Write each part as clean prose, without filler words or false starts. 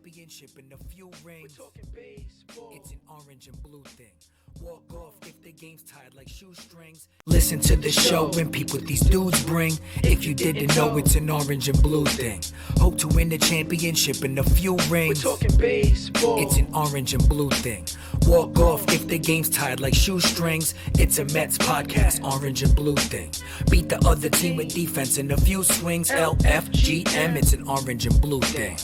championship and a few rings. It's an orange and blue thing. Walk off if the game's tied like shoestrings. Listen to the show and peep what these dudes bring. If you didn't know, it's an orange and blue thing. Hope to win the championship and a few rings. It's an orange and blue thing. Walk off if the game's tied like shoestrings. It's a Mets podcast, orange and blue thing. Beat the other team with defense and a few swings. LFGM, it's an orange and blue thing.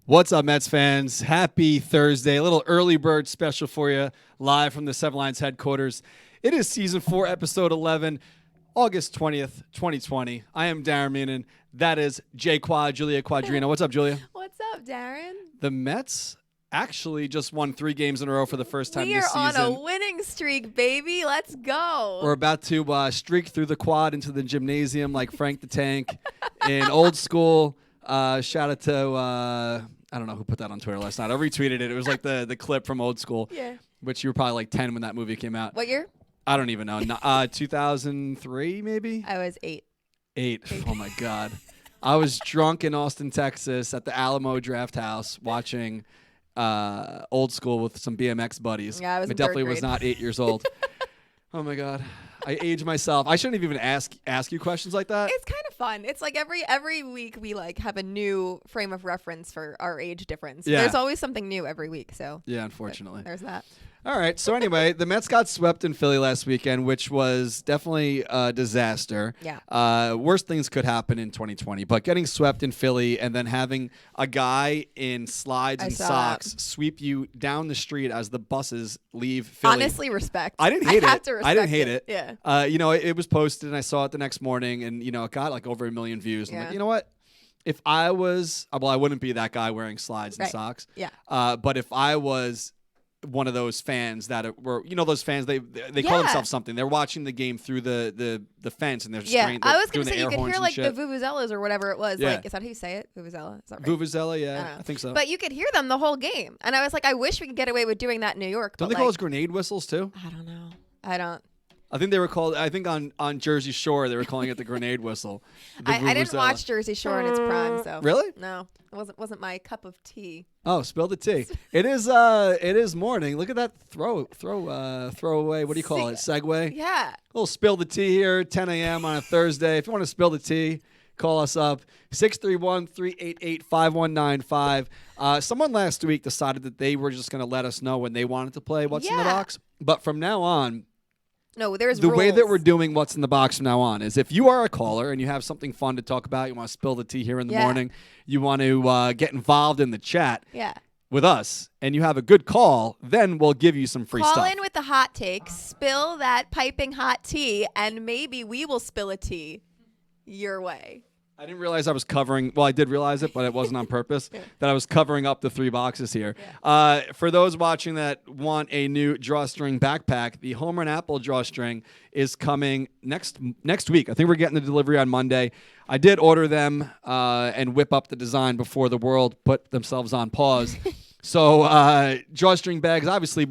What's up, Mets fans? Happy Thursday. A little early bird special for you, live from the Seven Lions headquarters. It is Season 4, Episode 11, August 20th, 2020. I am Darren Meenan. That is J Quad, Julia Quadrino. What's up, Julia? What's up, Darren? The Mets actually just won 3 games in a row for the first time We this are season. on a winning streak, baby. Let's go. We're about to streak through the quad into the gymnasium like Frank the Tank in old school. Shout out to... I don't know who put that on Twitter last night. I retweeted it. It was like the clip from Old School, Yeah. which you were probably like 10 when that movie came out. What year? I don't even know. 2003, maybe? I was 8. 8. Oh, my God. I was drunk in Austin, Texas at the Alamo Draft House watching Old School with some BMX buddies. Yeah, I was in definitely third was grade. not 8 years old. Oh, my God. I aged myself. I shouldn't even ask you questions like that. It's kind of fun. It's like every week we like have a new frame of reference for our age difference. Yeah. There's always something new every week. So Yeah, unfortunately. there's that. All right. So anyway, the Mets got swept in Philly last weekend, which was definitely a disaster. Yeah. Worst things could happen in 2020, but getting swept in Philly and then having a guy in slides I and saw socks that. sweep you down the street as the buses leave Philly. Honestly, respect. I didn't hate I have it. to I didn't respect hate it. Yeah. It was posted and I saw it the next morning and, it got like over 1 million views. I'm like, Yeah. you know what? If I was, I wouldn't be that guy wearing slides and Right. socks. Yeah. But if I was one of those fans that were, those fans, they call Yeah. themselves something. They're watching the game through the fence and they're just Yeah. spraying, I was doing gonna say the you air could horns hear and like shit. the vuvuzelas or whatever it was. Yeah. Like, is that how you say it? Vuvuzela. Is that right? Vuvuzela, yeah, don't know. I think so. But you could hear them the whole game, and I was like, I wish we could get away with doing that in New York. Don't but they call like, those grenade whistles too? I don't know. I don't. I think they were called. I think on Jersey Shore they were calling it the grenade whistle. The I didn't vuvuzela. watch Jersey Shore in its prime, so Really? no, it wasn't my cup of tea. Oh, spill the tea. It is morning. Look at that throw away. What do you call it? Segue. Yeah, A little spill the tea here, 10 a.m. on a Thursday. If you want to spill the tea, call us up, 631-388-5195. Someone last week decided that they were just going to let us know when they wanted to play What's in the Yeah. Box. But from now on, no, there's the way that rules. we're doing What's in the Box from now on is if you are a caller and you have something fun to talk about, you want to spill the tea here in the Yeah. morning, you want to get involved in the chat Yeah, with us, and you have a good call, then we'll give you some free call stuff. in with the hot take, spill that piping hot tea, and maybe we will spill a tea your way. I didn't realize I was covering. Well, I did realize it, but it wasn't on purpose. That I was covering up the 3 boxes here. For those watching that want a new drawstring backpack, the Home Run Apple drawstring is coming next week. I think we're getting the delivery on Monday. I did order them and whip up the design before the world put themselves on pause. So drawstring bags. Obviously,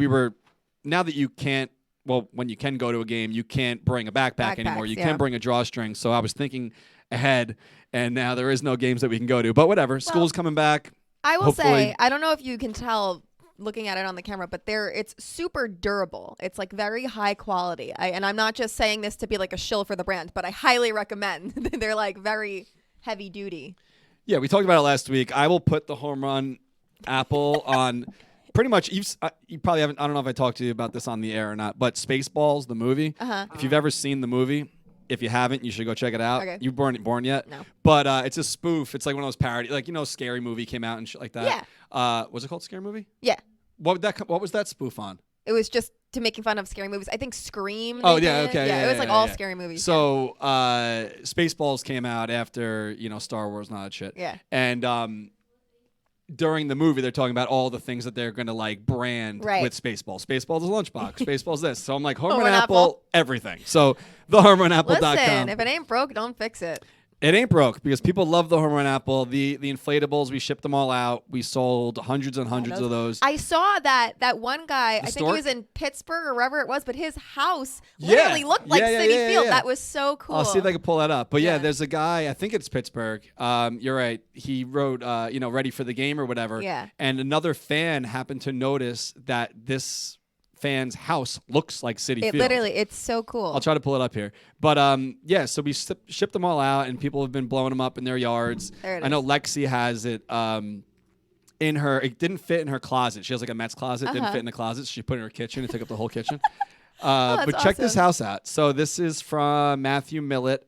now that you can't. Well, when you can go to a game, you can't bring a backpack anymore. You yeah. can bring a drawstring. So I was thinking ahead, and now there is no games that we can go to. But whatever, school's coming back. I will Hopefully. say, I don't know if you can tell looking at it on the camera, but it's super durable. It's like very high quality. And I'm not just saying this to be like a shill for the brand, but I highly recommend. They're like very heavy duty. Yeah, we talked about it last week. I will put the Home Run Apple on pretty much. You probably haven't. I don't know if I talked to you about this on the air or not, but Spaceballs, the movie. If you've ever seen the movie. If you haven't, you should go check it out. Okay. You weren't born yet? No. But it's a spoof. It's like one of those parody, like Scary Movie came out and shit like that. Yeah. Was it called Scary Movie? Yeah. What was that spoof on? It was just to making fun of scary movies. I think Scream. Oh, they yeah, did. okay, Yeah, yeah, it was like yeah, all yeah. scary movies. So Spaceballs came out after Star Wars and all that shit. Yeah. And during the movie, they're talking about all the things that they're gonna like brand Right. with Spaceballs. Spaceballs is a lunchbox. Spaceballs this. So I'm like, Home Home Run Run Apple, Apple. everything. So the HomeRunApple.com. Listen, if it ain't broke, don't fix it. It ain't broke because people love the home run apple. The inflatables, we shipped them all out. We sold hundreds and hundreds of those. I saw that one guy, I think he was in Pittsburgh or wherever it was, but his house literally looked like Citi Field. That was so cool. I'll see if I can pull that up. But yeah, there's a guy, I think it's Pittsburgh. You're right. He wrote, ready for the game or whatever. Yeah. And another fan happened to notice that this fan's house looks like Citi Field. Literally, it's so cool. I'll try to pull it up here. But so we shipped them all out, and people have been blowing them up in their yards. There it I know is. Lexi has it in her. It didn't fit in her closet. She has like a Mets closet. Didn't fit in the closet. So she put it in her kitchen and took up the whole kitchen. But check this house out. So this is from Matthew Millett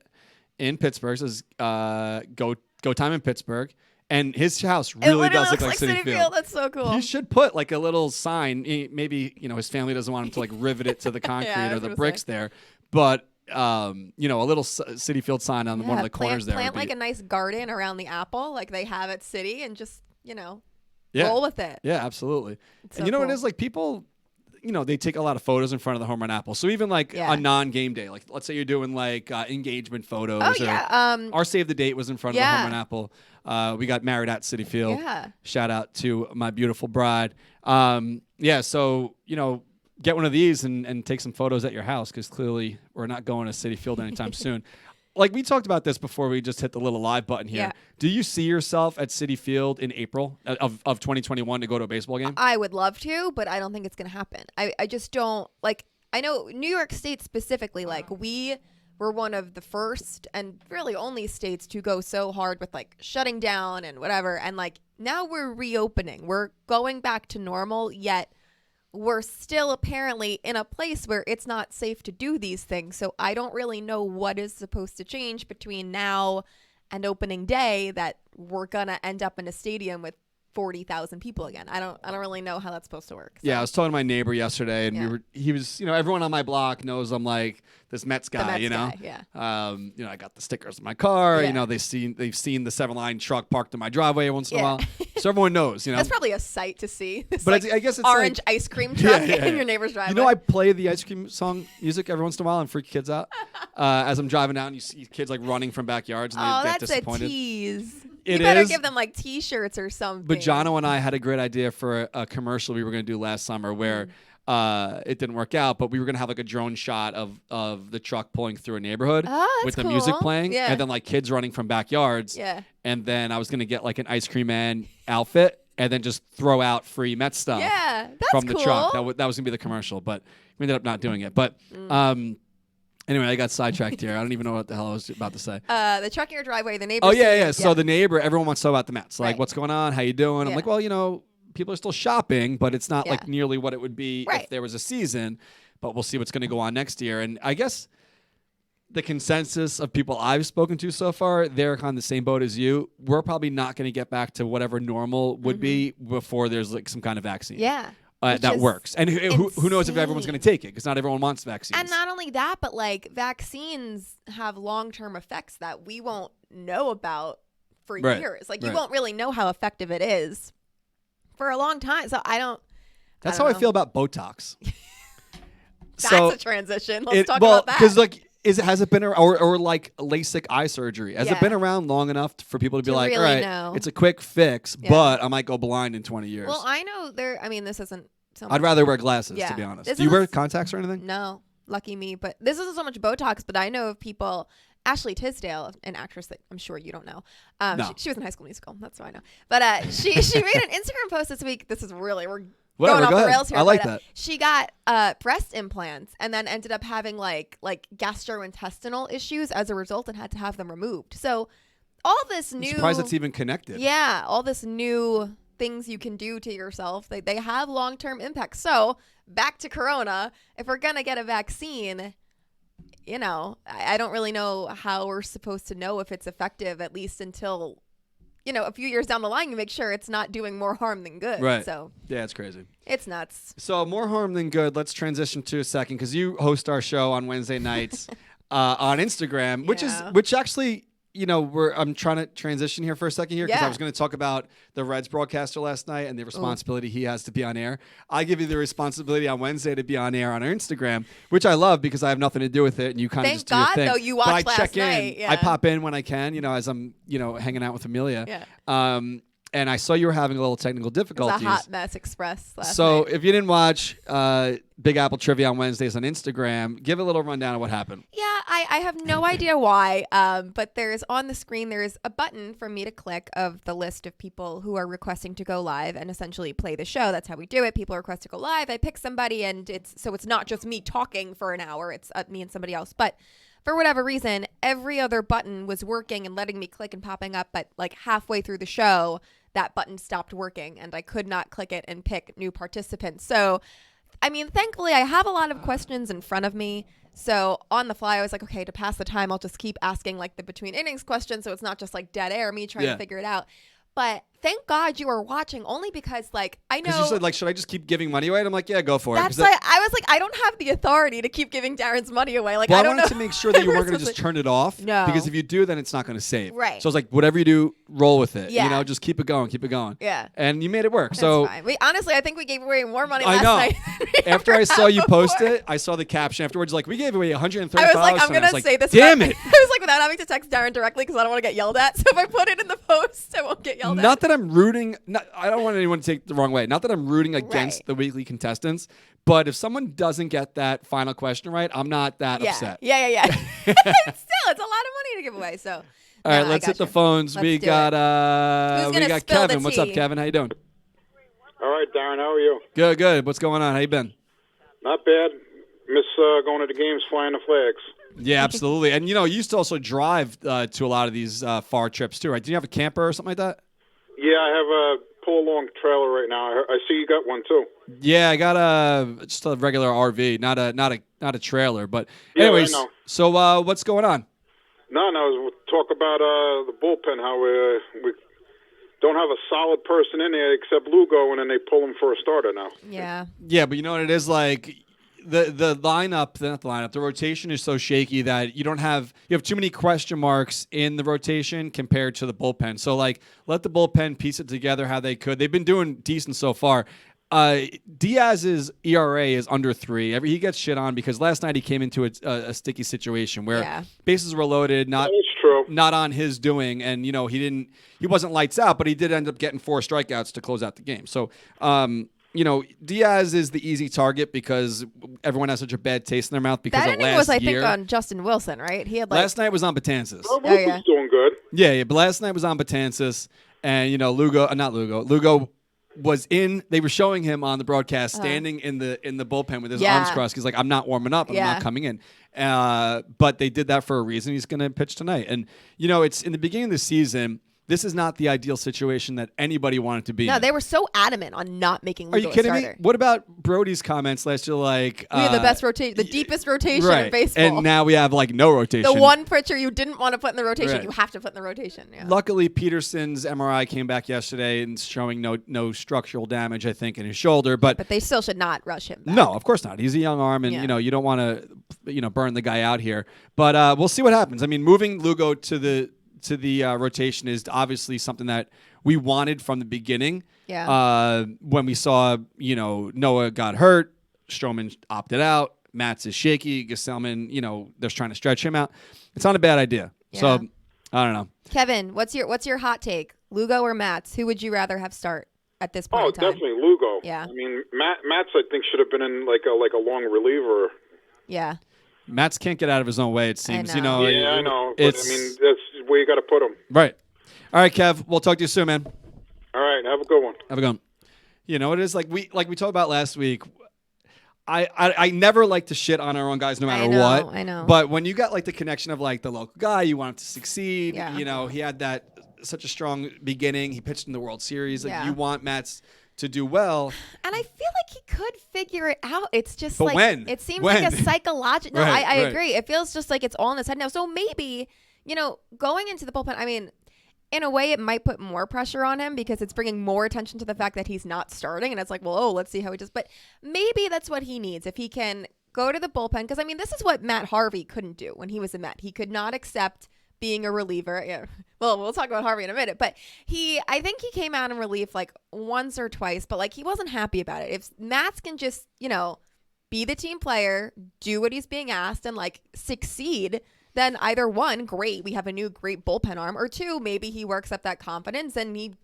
in Pittsburgh. This is Go Time in Pittsburgh. And his house really does look like Citi Field. That's so cool. He should put like a little sign. Maybe his family doesn't want him to like rivet it to the concrete or the bricks there, but a little Citi Field sign on one of the corners there. Plant like a nice garden around the apple, like they have at Citi, and just roll with it. Yeah, absolutely. It's and so what it cool. is, like people, they take a lot of photos in front of the home run apple. So even like a non-game day, like let's say you're doing like engagement photos. Oh yeah. Our save the date was in front of the home run apple. We got married at Citi Field. Yeah. Shout out to my beautiful bride. So get one of these and take some photos at your house because clearly we're not going to Citi Field anytime soon. Like we talked about this before we just hit the little live button here. Yeah. Do you see yourself at Citi Field in April of 2021 to go to a baseball game? I would love to, but I don't think it's going to happen. I just don't like. I know New York State specifically, like we were one of the first and really only states to go so hard with like shutting down and whatever. And like now we're reopening. We're going back to normal, yet we're still apparently in a place where it's not safe to do these things. So I don't really know what is supposed to change between now and opening day that we're going to end up in a stadium with 40,000 people again. I don't really know how that's supposed to work. So. Yeah, I was talking to my neighbor yesterday, and he was, everyone on my block knows I'm like this Mets guy, guy, yeah. I got the stickers in my car. Yeah. They've seen the 7-line truck parked in my driveway once in a while, so everyone knows. That's probably a sight to see. This, but like, I guess it's orange like, ice cream truck in your neighbor's driveway. I play the ice cream song music every once in a while and freak kids out as I'm driving out, and you see kids like running from backyards and they get disappointed. A tease. You better give them like T-shirts or something. But Jono and I had a great idea for a commercial we were going to do last summer where it didn't work out, but we were going to have like a drone shot of the truck pulling through a neighborhood with the music playing and then like kids running from backyards. Yeah. And then I was going to get like an ice cream man outfit and then just throw out free Met stuff from the truck. That was going to be the commercial, but we ended up not doing it. But anyway, I got sidetracked here. I don't even know what the hell I was about to say. The truck in your driveway, the neighbor. Oh, yeah. So the neighbor, everyone wants to know about the Mets. Like, Right. what's going on? How you doing? I'm like, well, people are still shopping, but it's not like Yeah. nearly what it would be Right. if there was a season. But we'll see what's going to go on next year. And I guess the consensus of people I've spoken to so far, they're on the same boat as you. We're probably not going to get back to whatever normal would be before there's like some kind of vaccine. Yeah. That works. And who knows if everyone's going to take it? Because not everyone wants vaccines. And not only that, but like vaccines have long-term effects that we won't know about for years. Like you won't really know how effective it is for a long time. So That's how I feel about Botox. That's a transition. Let's talk about that. Because like, has it been or like LASIK eye surgery? Has it been around long enough for people to be like, really all right, know. it's a quick fix, but I might go blind in 20 years. Well, I know this isn't so much. I'd rather wear glasses, to be honest. Do you wear contacts or anything? No, lucky me. But this isn't so much Botox, but I know of people. Ashley Tisdale, an actress that I'm sure you don't know. No. She was in High School Musical. That's why I know. But she made an Instagram post this week. This is really going off the rails here. I like that. She got breast implants and then ended up having like gastrointestinal issues as a result and had to have them removed. So all this new. I'm surprised it's even connected. Yeah, all this new things you can do to yourself. They have long-term impacts. So back to Corona. If we're gonna get a vaccine. I don't really know how we're supposed to know if it's effective, at least until, a few years down the line, you make sure it's not doing more harm than good. Right. So yeah, it's crazy. It's nuts. So more harm than good. Let's transition to a second because you host our show on Wednesday nights on Instagram, which actually I'm trying to transition here for a second here because I Yeah. was going to talk about the Reds broadcaster last night and the responsibility he has to be on air. I give you the responsibility on Wednesday to be on air on our Instagram, which I love because I have nothing to do with it, and you kind of just do your God, thing. though, you But watched I check last night, in. yeah. I pop in when I can, as I'm, hanging out with Amelia. Yeah. And I saw you were having a little technical It was difficulties. a hot mess express last So night. if you didn't watch Big Apple Trivia on Wednesdays on Instagram, give a little rundown of what happened. Yeah, I have no idea why, but there's on the screen, there's a button for me to click of the list of people who are requesting to go live and essentially play the show. That's how we do it. People request to go live. I pick somebody, and it's not just me talking for an hour. It's me and somebody else. But for whatever reason, every other button was working and letting me click and popping up. But like halfway through the show, that button stopped working, and I could not click it and pick new participants. So, I mean, thankfully, I have a lot of questions in front of me. So on the fly, I was like, okay, to pass the time, I'll just keep asking like the between innings questions. So it's not just like dead air, me trying to figure it out. But thank God you were watching, only because like I know. Because you said like, should I just keep giving money away? And I'm like, yeah, go for it. That's like I was like, I don't have the authority to keep giving Darren's money away. Like Well, I don't wanted know. to make sure that you weren't going to just turn it off. No. Because if you do, then it's not going to save. Right. So it's like, whatever you do, roll with it. Yeah. Just keep it going, keep it going. Yeah. And you made it work. That's So fine. Honestly, I think we gave away more money I last know. night. than we After ever I saw have you post before. it, I saw the caption afterwards, like, we gave away $130. I was like, I'm And I gonna was like, say this. Damn without, it. I was like, without having to text Darren directly because I don't want to get yelled at. So if I put it in the post, I won't get yelled at. Not that I'm rooting. I don't want anyone to take it the wrong way. Not that I'm rooting against Right. the weekly contestants, but if someone doesn't get that final question right, I'm not that upset. Yeah. Still, it's a lot of money to give away. So. All right, let's hit the phones. Let's we do got it. Who's we gonna got spill the Kevin. What's up, tea? Kevin? How you doing? All right, Darren, how are you? Good. What's going on? How you been? Not bad. Miss going to the games, flying the flags. Yeah, absolutely. And you used to also drive to a lot of these far trips too, right? Did you have a camper or something like that? Yeah, I have a pull-along trailer right now. I see you got one too. Yeah, I got just a regular RV, not a trailer. But Yeah, anyways, I know. so what's going on? No, we'll talk about the bullpen. How we don't have a solid person in there except Lugo, and then they pull him for a starter now. Yeah. Yeah, but you know what it is like. The lineup, not the lineup, the rotation is so shaky that you have too many question marks in the rotation compared to the bullpen. So like, let the bullpen piece it together how they could. They've been doing decent so far. Diaz's ERA is under 3. He gets shit on because last night he came into a sticky situation where bases were loaded, not That's true. not on his doing, and he wasn't lights out, but he did end up getting 4 strikeouts to close out the game. So. Diaz is the easy target because everyone has such a bad taste in their mouth because That of inning last was, I year. think, on Justin Wilson, right? He had like Last night was on Betances. Well, Wilson's yeah. doing good. Yeah, but last night was on Betances, and Lugo was in. They were showing him on the broadcast standing in the bullpen with his arms crossed. He's like, I'm not warming up. I'm not coming in. But they did that for a reason. He's going to pitch tonight, and it's in the beginning of the season. This is not the ideal situation that anybody wanted to be in. they were so adamant on not making Lugo Are you kidding a me? starter. What about Brody's comments last year? Like We had the best rotation, the deepest rotation right. in baseball. And now we have like no rotation. the one pitcher you didn't want to put in the rotation, Right. you have to put in the rotation. Yeah. Luckily, Peterson's MRI came back yesterday and showing no structural damage, I think, in his shoulder. But they still should not rush him back. no, of course not. He's a young arm, and Yeah. you don't want to burn the guy out here. But we'll see what happens. I mean, moving Lugo to the rotation is obviously something that we wanted from the beginning. Yeah. When we saw, Noah got hurt, Stroman opted out, Matz is shaky, Gesellman, they're trying to stretch him out. It's not a bad idea. Yeah. So I don't know. Kevin, what's your hot take? Lugo or Matz? Who would you rather have start at this point Oh, in time? definitely Lugo. Yeah. I mean, Matz, I think, should have been in like a long reliever. Yeah. Matz can't get out of his own way, it seems. know. Yeah, I know. But, I mean, that's where you got to put him. Right. All right, Kev. We'll talk to you soon, man. All right, have a good one. Have a good one. It is like we talked about last week. I never like to shit on our own guys no matter what. I know. But when you got like the connection of like the local guy, you want him to succeed. Yeah. He had such a strong beginning. He pitched in the World Series. Like Yeah. you want Matz to do well. And I feel like he could figure it out. It's just But like when? it seems When? like a psychological. No, Right, I right. agree. It feels just like it's all in his head now. So maybe, going into the bullpen, I mean, in a way, it might put more pressure on him because it's bringing more attention to the fact that he's not starting. And it's like, well, let's see how he does. But maybe that's what he needs. If he can go to the bullpen. Because, I mean, this is what Matt Harvey couldn't do when he was a Met. He could not accept being a reliever. Yeah. Well, we'll talk about Harvey in a minute, but I think he came out in relief like once or twice, but like he wasn't happy about it. If Mats can just, be the team player, do what he's being asked, and like succeed, then either one, great, we have a new great bullpen arm, or two, maybe he works up that confidence and he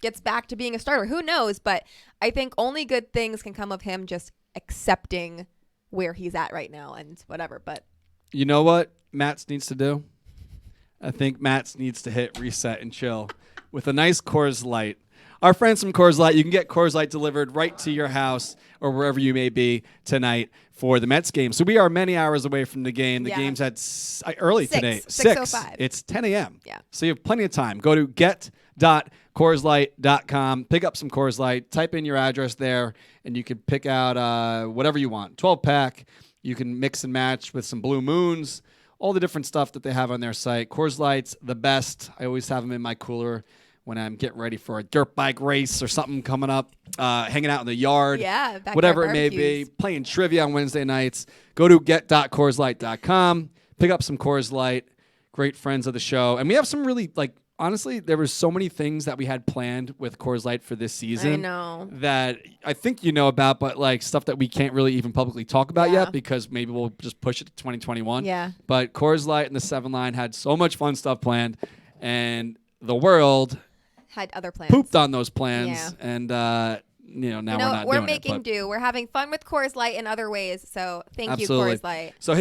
gets back to being a starter. Who knows? But I think only good things can come of him just accepting where he's at right now and whatever. But you know what Mats needs to do? I think Mats needs to hit reset and chill with a nice Coors Light. Our friends from Coors Light, you can get Coors Light delivered right to your house or wherever you may be tonight for the Mets game. So we are many hours away from the game. The game's at early today. 6:05. It's 10 a.m. Yeah. So you have plenty of time. Go to get.CoorsLight.com. Pick up some Coors Light. Type in your address there, and you can pick out whatever you want. 12-pack. You can mix and match with some Blue Moons. All the different stuff that they have on their site. Coors Light's the best. I always have them in my cooler when I'm getting ready for a dirt bike race or something coming up, hanging out in the yard, whatever it may be, playing trivia on Wednesday nights. Go to get.CoorsLight.com, pick up some Coors Light, great friends of the show. And we have some really, honestly, there were so many things that we had planned with Coors Light for this season. I know. That I think you know about, but stuff that we can't really even publicly talk about yet because maybe we'll just push it to 2021. Yeah. But Coors Light and the 7 Line had so much fun stuff planned, and the world had other plans. Pooped on those plans, Yeah. and now we're not we're doing making it. do. We're having fun with Coors Light in other ways. So thank Absolutely. you, Coors Light. So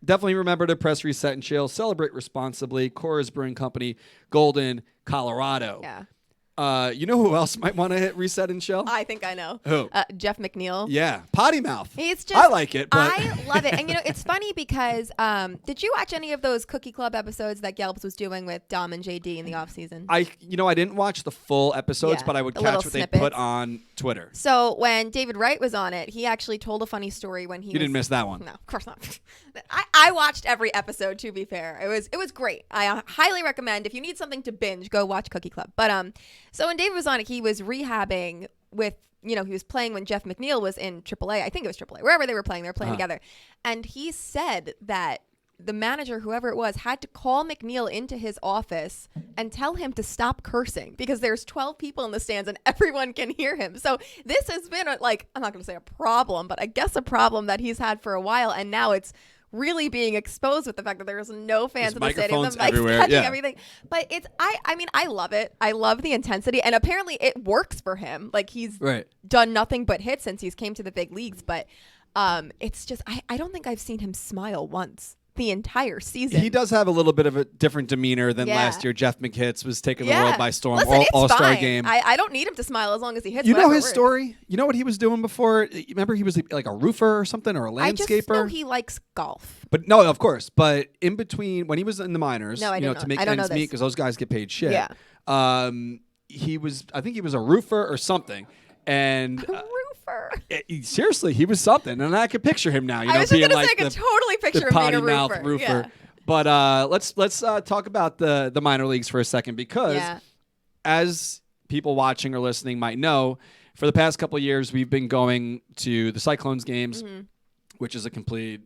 definitely remember to press reset and chill. Celebrate responsibly. Coors Brewing Company, Golden, Colorado. Yeah. You know who else might want to hit reset and chill? I think I know. Who? Jeff McNeil. Yeah, potty mouth. He's just. I like it, but I love it, and it's funny because did you watch any of those Cookie Club episodes that Yelps was doing with Dom and JD in the off season? I didn't watch the full episodes, but I would the catch little what snippets. they put on Twitter. So when David Wright was on it, he actually told a funny story when he. You didn't miss that one. No, of course not. I watched every episode. To be fair, it was great. I highly recommend if you need something to binge, go watch Cookie Club. But so when David was on it, he was rehabbing with. He was playing when Jeff McNeil was in AAA. I think it was AAA. Wherever they were playing together. And he said that the manager, whoever it was, had to call McNeil into his office and tell him to stop cursing because there's 12 people in the stands and everyone can hear him. So this has been I'm not going to say a problem, but I guess a problem that he's had for a while. And now it's really being exposed with the fact that there's no fans in the stadium, the mics catching everything. But I love it. I love the intensity, and apparently it works for him. He's done nothing but hit since he's came to the big leagues. But it's just I don't think I've seen him smile once the entire season. He does have a little bit of a different demeanor than last year. Jeff McHitz was taking the world by storm. Listen, All-Star fine. game. I don't need him to smile as long as he hits. You know his works. story? You know what he was doing before? Remember he was like a roofer or something, or a landscaper? I just know he likes golf. But no, of course. But in between, when he was in the minors, to make ends meet, because those guys get paid shit. Yeah. I think he was a roofer or something. And seriously, he was something. And I could picture him now, I was just being gonna say, like I could totally picture the him being a potty mouth roofer. Yeah. But let's talk about the minor leagues for a second, because as people watching or listening might know, for the past couple of years we've been going to the Cyclones games, which is a complete,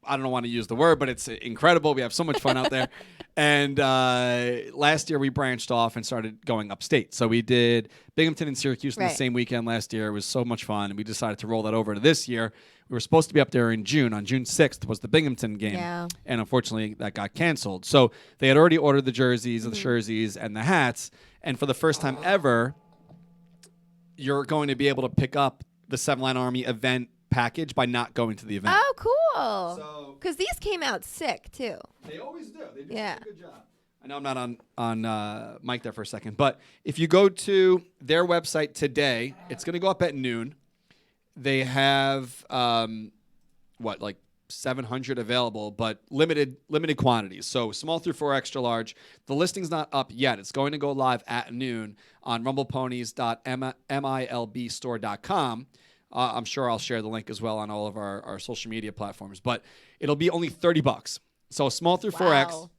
I don't want to use the word, but it's incredible. We have so much fun out there. And last year we branched off and started going upstate. So we did Binghamton and Syracuse in the same weekend last year. It was so much fun. And we decided to roll that over to this year. We were supposed to be up there in June. On June 6th was the Binghamton game. Yeah. And unfortunately that got canceled. So they had already ordered the jerseys and the jerseys and the hats. And for the first time ever, you're going to be able to pick up the 7 Line Army event package by not going to the event. Oh, cool. Because these came out sick, too. They always do. They do a good job. I know I'm not on mic there for a second, but if you go to their website today, it's going to go up at noon. They have, 700 available, but limited quantities. So small through 4 extra large. The listing's not up yet. It's going to go live at noon on rumbleponies.milbstore.com. I'm sure I'll share the link as well on all of our social media platforms, but it'll be only $30. So small through 4X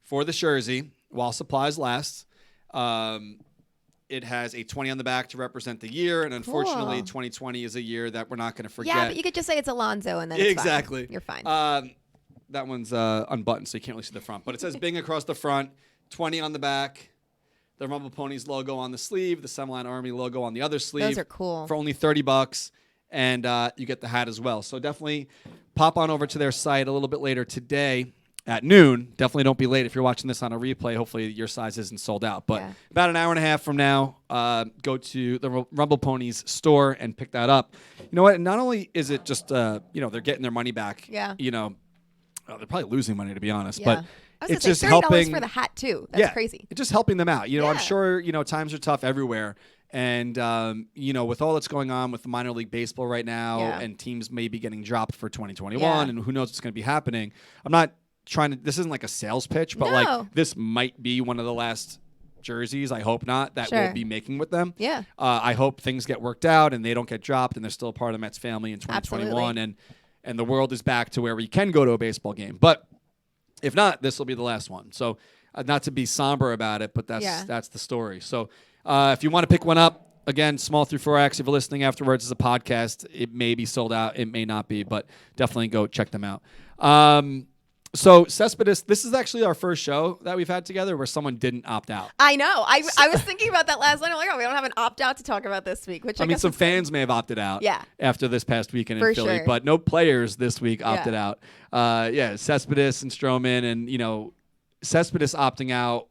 for the jersey while supplies last. It has a 20 on the back to represent the year, and unfortunately 2020 is a year that we're not going to forget. Yeah, but you could just say it's Alonzo, and then it's exactly. fine. You're fine. that one's unbuttoned, so you can't really see the front. But it says Bing across the front, 20 on the back, the Rumble Ponies logo on the sleeve, the Semiline Army logo on the other sleeve. Those are cool. For only $30, and you get the hat as well. So definitely pop on over to their site a little bit later today at noon. Definitely don't be late if you're watching this on a replay. Hopefully your size isn't sold out. But about an hour and a half from now, go to the Rumble Ponies store and pick that up. You know what? Not only is it just, they're getting their money back. Yeah. They're probably losing money, to be honest. Yeah. But it's just $30 helping for the hat too. That's crazy. It's just helping them out. I'm Yeah. sure, times are tough everywhere. And, with all that's going on with the minor league baseball right now and teams may be getting dropped for 2021 and who knows what's going to be happening. I'm not trying to, this isn't like a sales pitch, but like this might be one of the last jerseys, I hope not, that we'll be making with them. Yeah. I hope things get worked out and they don't get dropped and they're still a part of the Mets family in 2021. And the world is back to where we can go to a baseball game. But if not, this will be the last one. So not to be somber about it, but that's the story. So if you want to pick one up, again, small through 4X, if you're listening afterwards as a podcast, it may be sold out. It may not be, but definitely go check them out. So Cespedes, this is actually our first show that we've had together where someone didn't opt out. I know. I was thinking about that last night. I'm like, we don't have an opt-out to talk about this week. Which I guess some fans may have opted out after this past weekend in Philly, but no players this week opted out. Cespedes and Stroman and, Cespedes opting out,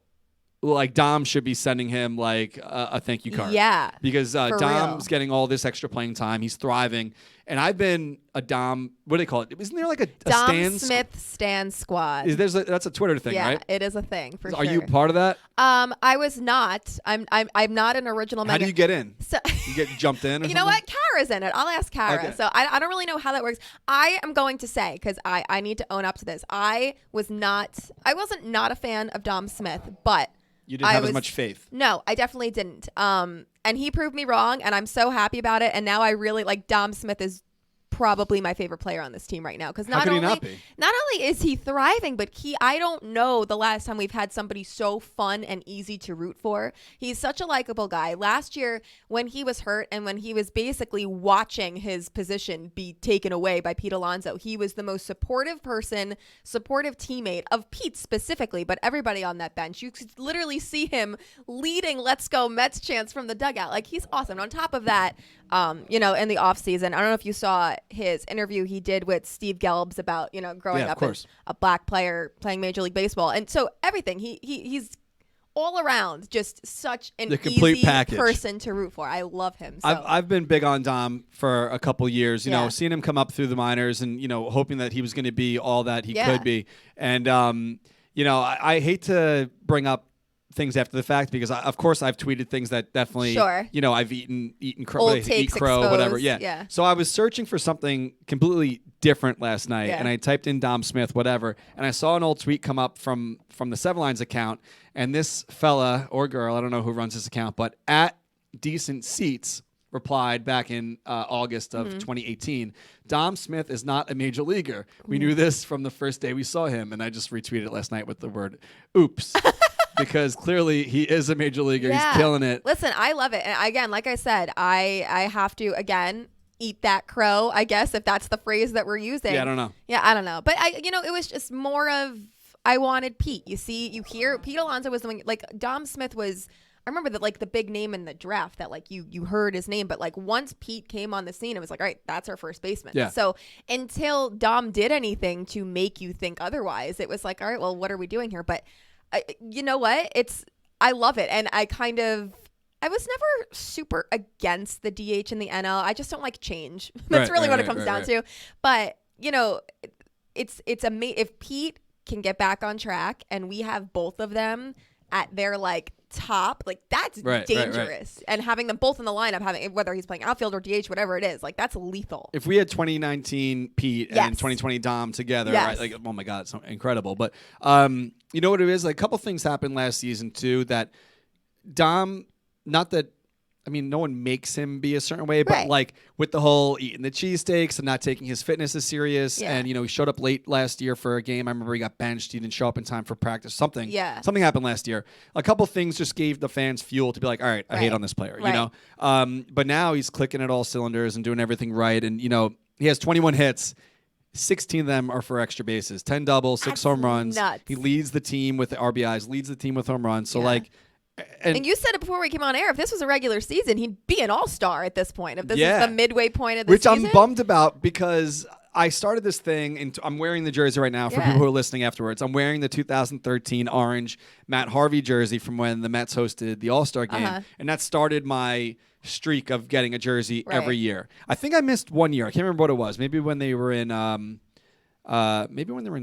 like Dom should be sending him like a thank you card. Yeah. Because Dom's getting all this extra playing time. He's thriving. And I've been a Dom, what do they call it? Isn't there like a Dom Stan Smith Stan Squad? That's a Twitter thing, right? Yeah, it is a thing for sure. Are you part of that? I was not. I'm not an original. How do you get in? So you get jumped in or You something? know what? Kara's in it. I'll ask Kara. Okay. So I don't really know how that works. I am going to say, because I need to own up to this. I wasn't not a fan of Dom Smith, but you didn't have as much faith. No, I definitely didn't. And he proved me wrong, and I'm so happy about it. And now I really like Dom Smith is probably my favorite player on this team right now, because not only is he thriving, but I don't know the last time we've had somebody so fun and easy to root for. He's such a likable guy. Last year when he was hurt and when he was basically watching his position be taken away by Pete Alonso, he was the most supportive teammate of Pete specifically, but everybody on that bench. You could literally see him leading "Let's Go Mets" chants from the dugout. Like, he's awesome. On top of that, in the offseason, I don't know if you saw his interview he did with Steve Gelbs about, growing up as a black player playing Major League Baseball. And so everything, he's all around just such an easy person to root for. I love him. So. I've been big on Dom for a couple years, seeing him come up through the minors and, hoping that he was going to be all that he could be. And, I hate to bring up things after the fact because of course I've tweeted things that definitely I've eaten crow, eat crow, exposed, whatever. Yeah. So I was searching for something completely different last night and I typed in Dom Smith, whatever, and I saw an old tweet come up from the Seven Lines account, and this fella or girl, I don't know who runs this account, but at Decent Seats replied back in August of 2018, Dom Smith is not a major leaguer. We knew this from the first day we saw him, and I just retweeted it last night with the word oops. Because clearly he is a major leaguer. Yeah. He's killing it. Listen, I love it. And again, like I said, I have to, eat that crow, I guess, if that's the phrase that we're using. Yeah, I don't know. Yeah, I don't know. But, it was just more of, I wanted Pete. You see, you hear, Pete Alonso was the one, like, Dom Smith was, I remember that, like, the big name in the draft that, like, you heard his name. But, like, once Pete came on the scene, it was like, all right, that's our first baseman. Yeah. So until Dom did anything to make you think otherwise, it was like, all right, well, what are we doing here? But you know what? I love it. And I was never super against the DH in the NL. I just don't like change. That's really what it comes down to. But, it's if Pete can get back on track and we have both of them at their like top, like that's dangerous. And having them both in the lineup, whether he's playing outfield or DH, whatever it is, like that's lethal. If we had 2019 Pete and 2020 Dom together, right, like, oh my God, it's incredible. But you know what it is? Like, a couple things happened last season too that Dom, not that, I mean, no one makes him be a certain way, but like with the whole eating the cheesesteaks and not taking his fitness as serious. Yeah. And, he showed up late last year for a game. I remember he got benched. He didn't show up in time for practice. Something happened last year. A couple things just gave the fans fuel to be like, all right, I hate on this player, But now he's clicking at all cylinders and doing everything right. And, he has 21 hits, 16 of them are for extra bases, 10 doubles, 6 That's home runs. nuts. He leads the team with the RBIs, leads the team with home runs. So, Yeah. like, And you said it before we came on air. If this was a regular season, he'd be an all-star at this point. If this Yeah. is the midway point of the which season. I'm bummed about because I started this thing, and I'm wearing the jersey right now for Yeah. people who are listening afterwards. I'm wearing the 2013 orange Matt Harvey jersey from when the Mets hosted the All-Star game, Uh-huh. and that started my streak of getting a jersey Right. every year. I think I missed one year. I can't remember what it was. Maybe when they were in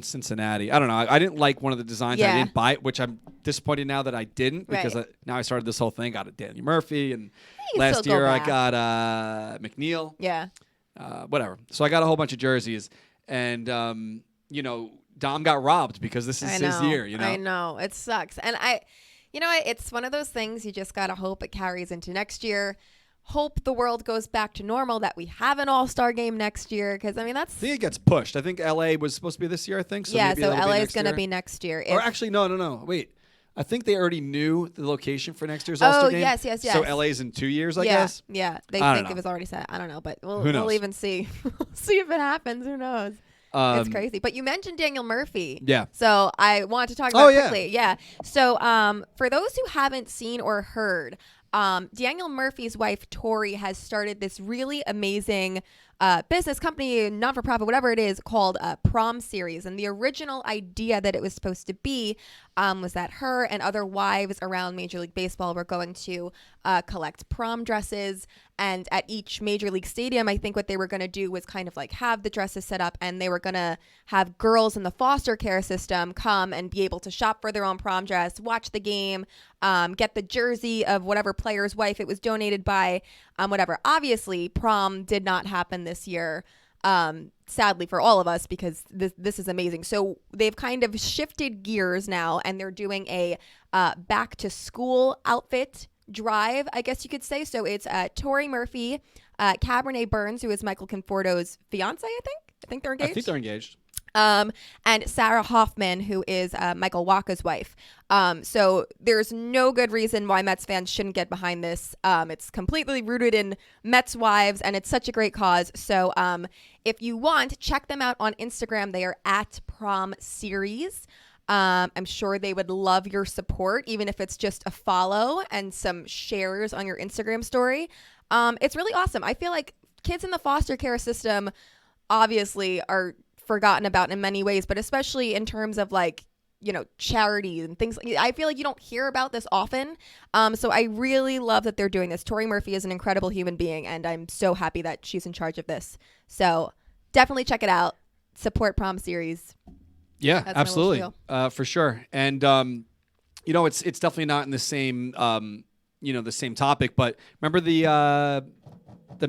Cincinnati. I don't know. I didn't like one of the designs. I Yeah. didn't buy it, which I'm disappointed now that I didn't because Right. now I started this whole thing. Got a Danny Murphy, and can last still go year I back. got McNeil. Yeah. Whatever. So I got a whole bunch of jerseys, and Dom got robbed because this is his year. I know. It sucks. And it's one of those things you just got to hope it carries into next year. Hope the world goes back to normal, that we have an all-star game next year. Because, I think it gets pushed. I think LA was supposed to be this year, I think. So yeah, maybe so that'll be LA is next going to year. be next year. Or actually, no. Wait. I think they already knew the location for next year's All-Star game. yes. So LA's in 2 years, I yeah, guess. Yeah, they I don't think know. it was already set. I don't know, but Who we'll knows? even see. See if it happens. Who knows? It's crazy. But you mentioned Daniel Murphy. Yeah. So I want to talk about it yeah. quickly. Yeah. So for those who haven't seen or heard, Daniel Murphy's wife, Tori, has started this really amazing business company, not-for-profit, whatever it is, called Prom Series. And the original idea that it was supposed to be was that her and other wives around Major League Baseball were going to collect prom dresses. And at each Major League stadium, I think what they were going to do was kind of like have the dresses set up, and they were going to have girls in the foster care system come and be able to shop for their own prom dress, watch the game, get the jersey of whatever player's wife it was donated by, whatever. Obviously, prom did not happen this year, sadly for all of us, because this is amazing. So they've kind of shifted gears now, and they're doing a back-to-school outfit drive, I guess you could say. So it's Tori Murphy, Cabernet Burns, who is Michael Conforto's fiance, I think they're engaged. I think they're engaged. And Sarah Hoffman, who is Michael Waka's wife. So there's no good reason why Mets fans shouldn't get behind this. It's completely rooted in Mets wives, and it's such a great cause. So if you want, check them out on Instagram. They are at Prom Series. I'm sure they would love your support, even if it's just a follow and some shares on your Instagram story. It's really awesome. I feel like kids in the foster care system obviously are forgotten about in many ways, but especially in terms of charity and things. I feel like you don't hear about this often. So I really love that they're doing this. Tori Murphy is an incredible human being, and I'm so happy that she's in charge of this. So definitely check it out. Support Prom Series. Yeah, That's my absolutely, little for sure. And it's definitely not in the same the same topic. But remember the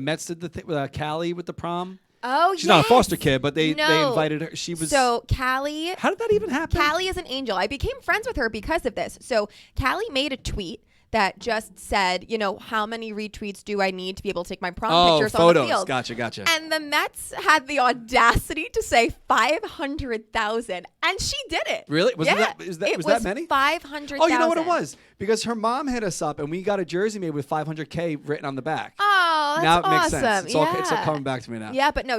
Mets did the thing with Callie with the prom. Oh, She's not a foster kid, but they No. invited her. She was. So Callie. How did that even happen? Callie is an angel. I became friends with her because of this. So Callie made a tweet that just said, how many retweets do I need to be able to take my prom pictures photos. on the field? Gotcha. And the Mets had the audacity to say 500,000, and she did it. Really? Was that many? 500,000. Oh, you know what it was? Because her mom hit us up, and we got a jersey made with 500K written on the back. Oh, that's now it makes awesome. sense. It's all coming back to me now. Yeah, but no,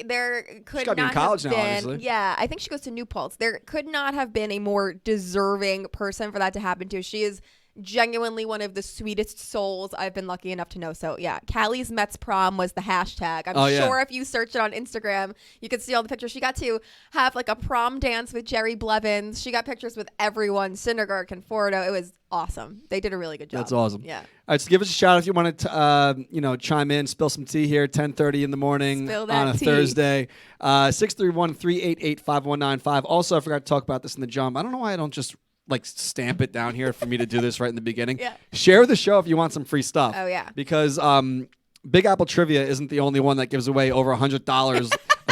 there could gotta be in not college have now, been. obviously. Yeah, I think she goes to New Paltz. There could not have been a more deserving person for that to happen to. She is genuinely one of the sweetest souls I've been lucky enough to know. So yeah, Callie's Mets prom was the hashtag. I'm sure if you search it on Instagram, you could see all the pictures. She got to have like a prom dance with Jerry Blevins. She got pictures with everyone, Syndergaard, Conforto. It was awesome. They did a really good job. That's awesome. Yeah. All right, so give us a shout if you want to, chime in, spill some tea here, 10:30 in the morning Spill that on a tea. Thursday. 631-388-5195. Also, I forgot to talk about this in the jump. I don't know why I don't just stamp it down here for me to do this right in the beginning. Yeah. Share the show if you want some free stuff. Oh, yeah. Because Big Apple Trivia isn't the only one that gives away over $100 a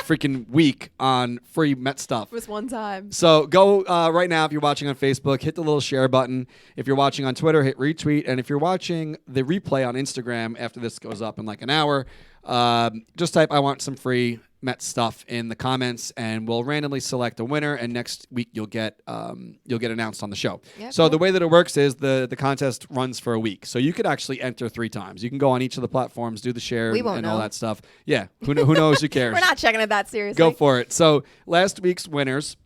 freaking week on free Met stuff. It was one time. So go right now if you're watching on Facebook, hit the little share button. If you're watching on Twitter, hit retweet. And if you're watching the replay on Instagram after this goes up in like an hour, just type I want some free Met stuff in the comments, and we'll randomly select a winner. And next week you'll get announced on the show. Yeah, so cool. the way that it works is the contest runs for a week, so you could actually enter 3 times. You can go on each of the platforms, do the share We won't and all know. that stuff. Yeah, who knows? Who cares? We're not checking it that seriously. Go for it. So last week's winners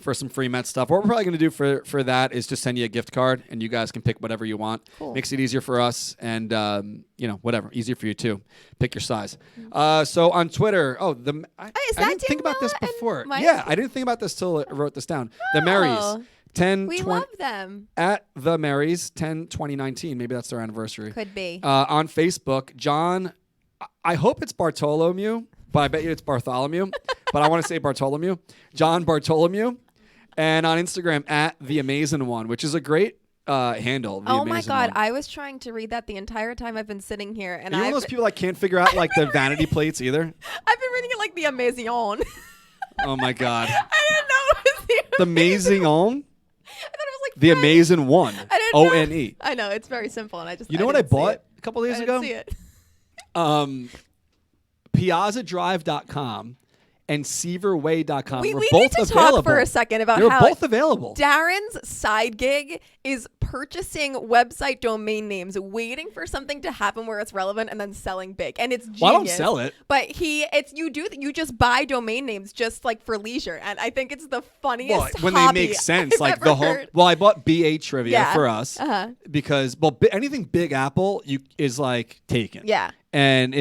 for some free Met stuff. What we're probably going to do for that is just send you a gift card, and you guys can pick whatever you want. Cool. Makes it easier for us, and whatever, easier for you too. Pick your size. So on Twitter, I didn't think about this Daniela and before. Mike? Yeah, I didn't think about this till I wrote this down. The Marys, 10 We 20 love them. at the Marys 10/2019. Maybe that's their anniversary. Could be. On Facebook, John. I hope it's Bartholomew, but I bet you it's Bartholomew. But I want to say Bartholomew. John Bartholomew. And on Instagram, at The Amazing One, which is a great handle. The Oh my Amazing God. One. I was trying to read that the entire time I've been sitting here. And Are you one of those people that can't figure out like the vanity plates either? I've been reading it like The Amazing On. Oh my God. I didn't know it was The Amazing On? I thought it was like The French. Amazing One. I didn't know. ONE. I know. It's very simple. And I just. You know what I didn't see bought it. a couple days I ago? didn't see it. PiazzaDrive.com and SeaverWay.com We were need both to available. talk for a second about They were how both available. Darren's side gig is purchasing website domain names, waiting for something to happen where it's relevant, and then selling big. And it's genius. Well, I don't sell it. But you just buy domain names just like for leisure, and I think it's the funniest. Well, when hobby they make sense, I've like ever the whole. heard. Well, I bought BA Trivia Yeah. for us because anything Big Apple is like taken. Yeah. And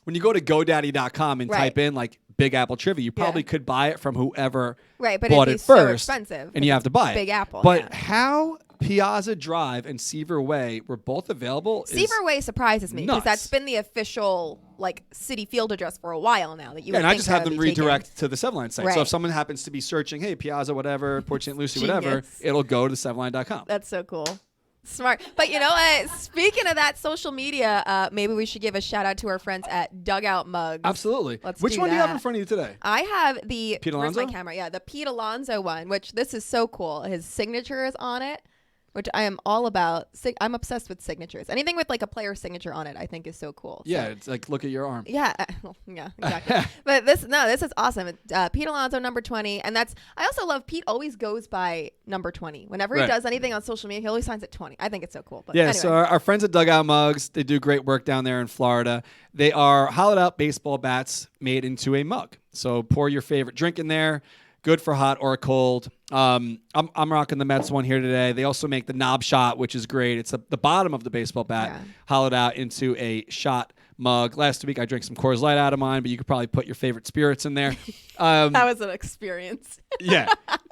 when you go to GoDaddy.com and Right. type in like Big Apple Trivia, you probably could buy it from whoever Right, but bought it'd it be so first, expensive and you have to buy it. Big Apple, But yeah. how Piazza Drive and Seaver Way were both available? Seaver Way surprises me because nuts. that's been the official like city field address for a while now. That you would And I think just that have would them be taken. redirect to the 7-Line site. So Right. if someone happens to be searching, hey, Piazza, whatever, Port St. Lucie, whatever, Genius. it'll go to 7line.com. That's so cool. Smart. But you know, speaking of that social media, maybe we should give a shout out to our friends at Dugout Mugs. Absolutely. Let's Which do one do you have that. in front of you today? I have the Pete where's my Alonso? camera? Yeah, the Pete Alonso one, which this is so cool. His signature is on it, which I am all about. I'm obsessed with signatures. Anything with like a player's signature on it, I think is so cool. Yeah, So, it's like, look at your arm. yeah, yeah, exactly. But this is awesome. It's, Pete Alonso number 20, and I also love Pete always goes by number 20. Whenever he Right. does anything on social media, he always signs at 20. I think it's so cool. But Yeah, anyway. so our friends at Dugout Mugs, they do great work down there in Florida. They are hollowed out baseball bats made into a mug. So pour your favorite drink in there. Good for hot or cold. I'm rocking the Mets one here today. They also make the knob shot, which is great. It's the bottom of the baseball bat Yeah. hollowed out into a shot mug. Last week I drank some Coors Light out of mine, but you could probably put your favorite spirits in there. that was an experience. Yeah.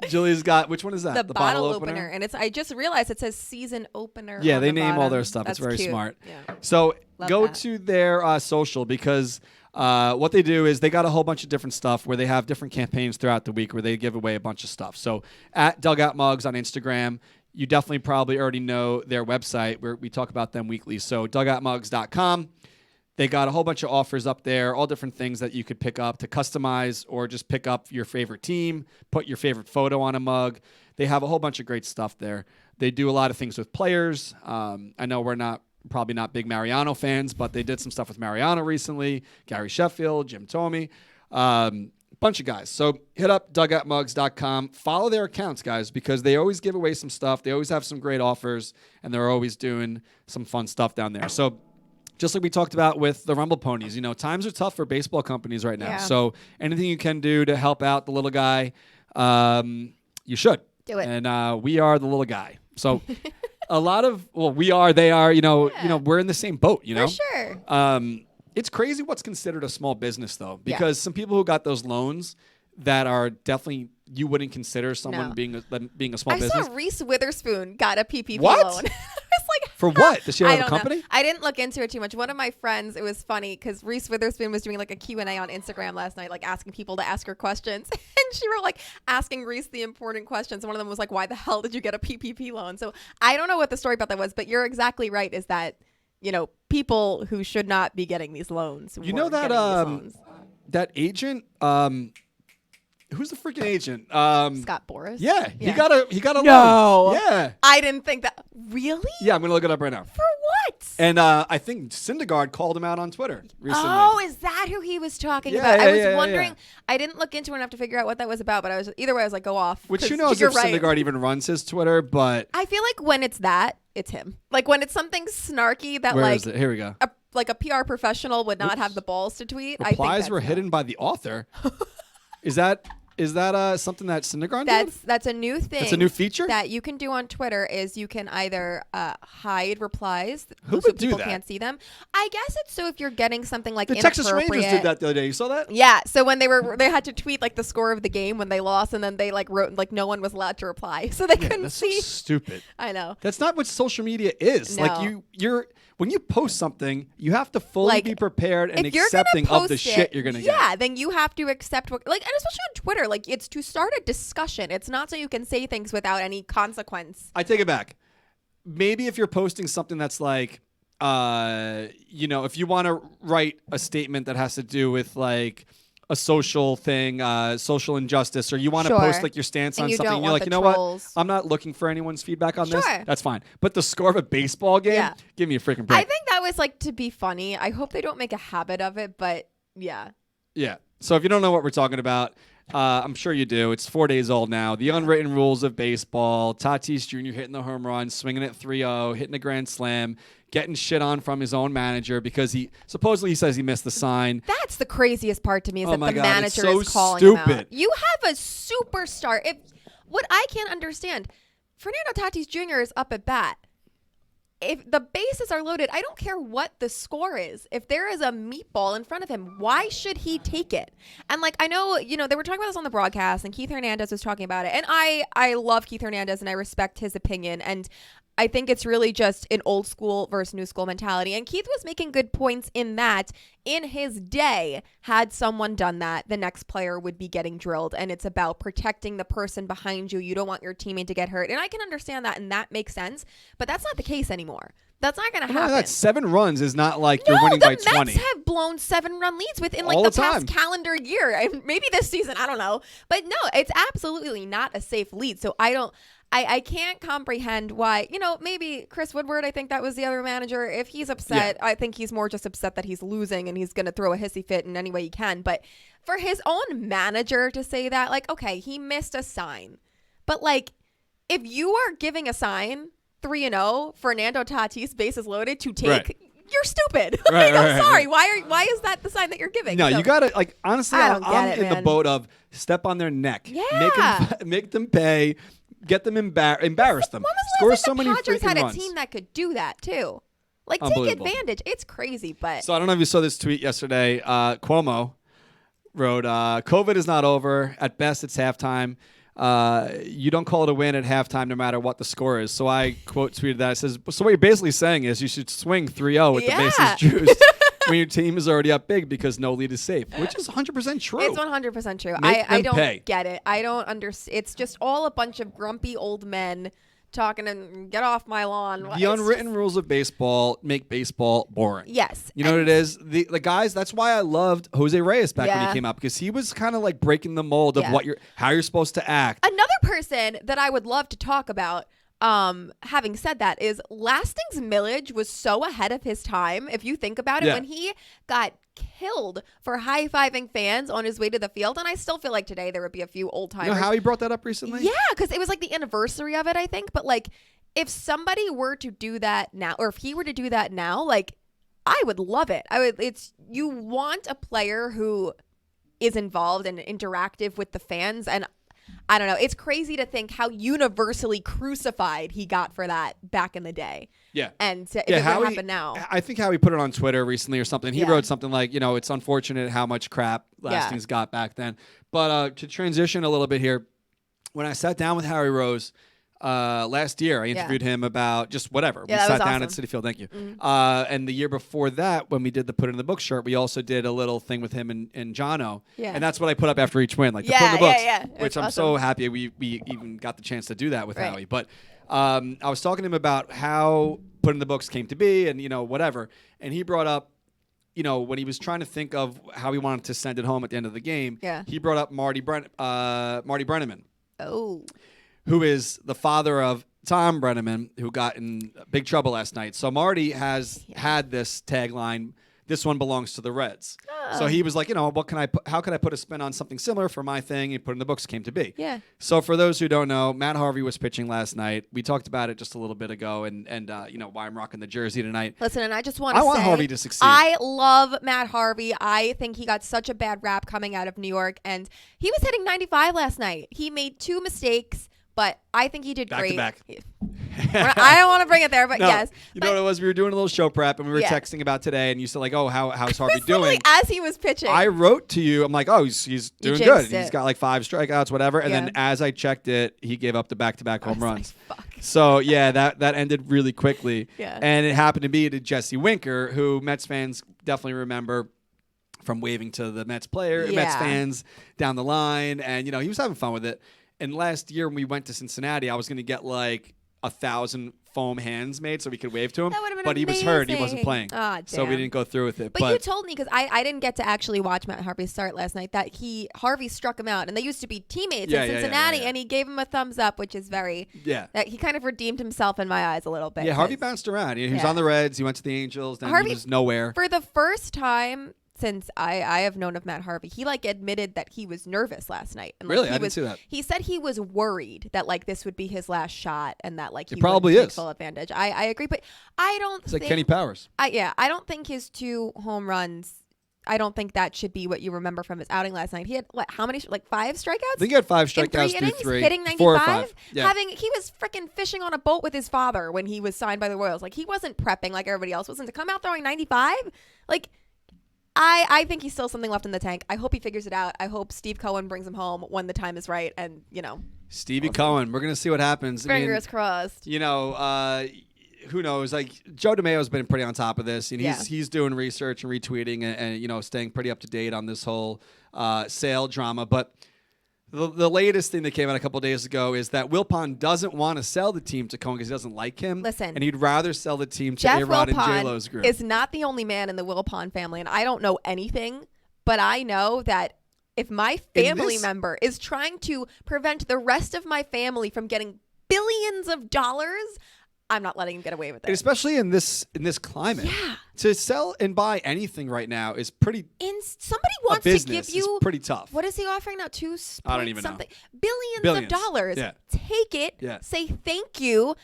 Julie's got, which one is that? The bottle opener, and I just realized it says season opener. Yeah, on they the name all bottom. their stuff. That's It's very cute. smart. Yeah. So Love go that. to their social because what they do is they got a whole bunch of different stuff where they have different campaigns throughout the week where they give away a bunch of stuff. So at Dugout Mugs on Instagram, you definitely probably already know their website where we talk about them weekly. So dugoutmugs.com. They got a whole bunch of offers up there, all different things that you could pick up to customize or just pick up your favorite team, put your favorite photo on a mug. They have a whole bunch of great stuff there. They do a lot of things with players. I know we're probably not big Mariano fans, but they did some stuff with Mariano recently, Gary Sheffield, Jim Thome, bunch of guys. So hit up dugoutmugs.com. Follow their accounts, guys, because they always give away some stuff. They always have some great offers, and they're always doing some fun stuff down there. So just like we talked about with the Rumble Ponies, times are tough for baseball companies right now. Yeah. So anything you can do to help out the little guy, you should. Do it. And we are the little guy. So we are, they are, we're in the same boat, For sure. It's crazy what's considered a small business, though, because some people who got those loans that are definitely you wouldn't consider someone No. being a small I business. saw Reese Witherspoon got a PPP What? loan. I was like, For what? Does she have I a don't know. company? I didn't look into it too much. One of my friends, it was funny because Reese Witherspoon was doing like a Q&A on Instagram last night, like asking people to ask her questions. And she wrote like asking Reese the important questions. And one of them was like, why the hell did you get a PPP loan? So I don't know what the story about that was, but you're exactly right, is that, people who should not be getting these loans. You know were that getting these loans. that agent, who's the freaking agent? Scott Boras? Yeah, he got a No. loan. Yeah. I didn't think that. Really? Yeah, I'm going to look it up right now. For What? And I think Syndergaard called him out on Twitter recently. Oh, is that who he was talking about? I was wondering. I didn't look into it enough to figure out what that was about, but I was either way. I was like, go off. Which who knows if Syndergaard even runs his Twitter, but I feel like when it's that, it's him. Like when it's something snarky that where is it? Here we go. A PR professional would not have the balls to tweet. Replies I think were hidden by the author. Is that something that Syndergaard did? That's a new thing. It's a new feature that you can do on Twitter. Is you can either hide replies Who so would do people that? can't see them. I guess it's so if you're getting something like the Texas inappropriate. Rangers did that the other day. You saw that? Yeah. So when they had to tweet like the score of the game when they lost, and then they like wrote like no one was allowed to reply, so they couldn't that's see. So stupid. I know. That's not what social media is. No. Like you're when you post something, you have to fully be prepared and if you're accepting gonna of the post shit you're gonna get. Yeah, then you have to accept what, like, and especially on Twitter, like it's to start a discussion. It's not so you can say things without any consequence. I take it back. Maybe if you're posting something that's like, if you want to write a statement that has to do with like a social thing, social injustice, or you want to post like your stance on something, you're like, you know what? I'm not looking for anyone's feedback on this. That's fine. But the score of a baseball game, give me a freaking break. I think that was like to be funny. I hope they don't make a habit of it, but yeah. Yeah. So if you don't know what we're talking about, I'm sure you do. It's 4 days old now. The unwritten rules of baseball. Tatis Jr. hitting the home run, swinging it 3-0, hitting a grand slam, getting shit on from his own manager because he says he missed the sign. That's the craziest part to me is that the manager so is calling stupid. him out. You have a superstar. What I can't understand, Fernando Tatis Jr. is up at bat. If the bases are loaded, I don't care what the score is. If there is a meatball in front of him, why should he take it? And like, I know, they were talking about this on the broadcast and Keith Hernandez was talking about it. And I love Keith Hernandez and I respect his opinion. And I think it's really just an old school versus new school mentality. And Keith was making good points in that in his day, had someone done that, the next player would be getting drilled. And it's about protecting the person behind you. You don't want your teammate to get hurt. And I can understand that. And that makes sense. But that's not the case anymore. That's not going to happen. That 7 runs is not like you're winning by 20. The Mets have blown 7-run leads within like the past calendar year. Maybe this season, I don't know. But no, it's absolutely not a safe lead. So I can't comprehend why, maybe Chris Woodward, I think that was the other manager. If he's upset, I think he's more just upset that he's losing and he's going to throw a hissy fit in any way he can. But for his own manager to say that, like, okay, he missed a sign. But like, if you are giving a sign 3-0, Fernando Tatis, bases loaded, to take, you're stupid. Sorry. Why is that the sign that you're giving? No, you got to, like, honestly, I'm in the boat of step on their neck. Yeah. Make them pay. Get them embarrass them. When was the Score last so time many the Padres had freaking a runs. team that could do that too? Like, take advantage. It's crazy, but so I don't know if you saw this tweet yesterday. Cuomo wrote, "COVID is not over. At best, it's halftime. You don't call it a win at halftime, no matter what the score is." So I quote tweeted that. It says, "So what you're basically saying is you should swing 3-0 with the bases juiced." When your team is already up big because no lead is safe, which is 100% true. It's 100% true. I don't pay. get it. I don't understand. It's just all a bunch of grumpy old men talking and get off my lawn. The unwritten rules of baseball make baseball boring. Yes. You know what it is? The guys, that's why I loved Jose Reyes back when he came up, because he was kind of like breaking the mold of how you're supposed to act. Another person that I would love to talk about, having said that, is Lasting's Millage was so ahead of his time. If you think about it, when he got killed for high-fiving fans on his way to the field, and I still feel like today there would be a few old-timers. You know how he brought that up recently? Yeah, because it was like the anniversary of it, I think. But like, if somebody were to do that now, or if he were to do that now, like, I would love it. You want a player who is involved and interactive with the fans, and I don't know. It's crazy to think how universally crucified he got for that back in the day. Yeah. And if it would happen now. I think Howie put it on Twitter recently or something. He wrote something like, it's unfortunate how much crap Lasting's got back then. But to transition a little bit here, when I sat down with Harry Rose last year, I interviewed him about just whatever. Yeah, we sat down awesome. at Citi Field. Thank you. Mm-hmm. And the year before that, when we did the Put in the Book shirt, we also did a little thing with him and Jono. Yeah. And that's what I put up after each win, like the Put in the Books. Which I'm awesome. so happy we even got the chance to do that with Howie. But I was talking to him about how Put in the Books came to be and, whatever. And he brought up, when he was trying to think of how he wanted to send it home at the end of the game, he brought up Marty Brennaman. Oh. Who is the father of Thom Brennaman, who got in big trouble last night. So Marty has had this tagline, "This one belongs to the Reds." So he was like, what can how can I put a spin on something similar for my thing and put in the books? Came to be. Yeah. So for those who don't know, Matt Harvey was pitching last night. We talked about it just a little bit ago, and why I'm rocking the jersey tonight. Listen, and I just want to say, I want Harvey to succeed. I love Matt Harvey. I think he got such a bad rap coming out of New York, and he was hitting 95 last night. He made 2 mistakes, but I think he did great. Back. I don't want to bring it there, but No, yes. You know what it was? We were doing a little show prep, and we were texting about today, and you said, like, oh, how's Harvey doing? As he was pitching. I wrote to you. I'm like, oh, he's doing jinxed good. it. He's got like 5 strikeouts, whatever. And Yeah. then as I checked it, he gave up the back-to-back home runs. Like, fuck. So, yeah, that ended really quickly. Yeah. And it happened to be to Jesse Winker, who Mets fans definitely remember from waving to the Mets player, Yeah. Mets fans down the line. And, he was having fun with it. And last year when we went to Cincinnati, I was going to get like 1,000 foam hands made so we could wave to him. That would've been but he was hurt. He wasn't amazing. playing. Ah, so we damn. didn't go through with it. But you told me, because I didn't get to actually watch Matt Harvey start last night, that Harvey struck him out, and they used to be teammates in Cincinnati, and he gave him a thumbs up, which is very that he kind of redeemed himself in my eyes a little bit. Yeah, Harvey bounced around. He was on the Reds. He went to the Angels. Then Harvey, he was nowhere. For the first time since I have known of Matt Harvey, he admitted that he was nervous last night. And, really? I didn't see that. He said he was worried that this would be his last shot and that he probably wouldn't take is. full advantage. I agree, but I don't It's think... like Kenny Powers. I don't think his 2 home runs... I don't think that should be what you remember from his outing last night. He had how many? 5 strikeouts? I think he had 5 strikeouts in 3 through innings, 3. hitting 95. 4 or 5. Yeah. He was freaking fishing on a boat with his father when he was signed by the Royals. He wasn't prepping like everybody else wasn't to come out throwing 95. I think he's still something left in the tank. I hope he figures it out. I hope Steve Cohen brings him home when the time is right. And Stevie Cohen. We're gonna see what happens. Fingers crossed. Who knows? Joe DeMayo's been pretty on top of this, and he's doing research and retweeting and staying pretty up to date on this whole sale drama. But the latest thing that came out a couple of days ago is that Wilpon doesn't want to sell the team to Cohen because he doesn't like him. Listen, and he'd rather sell the team to Jeff A-Rod and Wilpon J-Lo's group. is not the only man in the Wilpon family, and I don't know anything, but I know that if my family member is trying to prevent the rest of my family from getting billions of dollars, I'm not letting him get away with it. And especially in this climate. Yeah. To sell and buy anything right now is pretty. Somebody wants to give you. Is pretty tough. What is he offering now? I don't even know. Billions of dollars. Yeah. Take it. Yeah. Say thank you,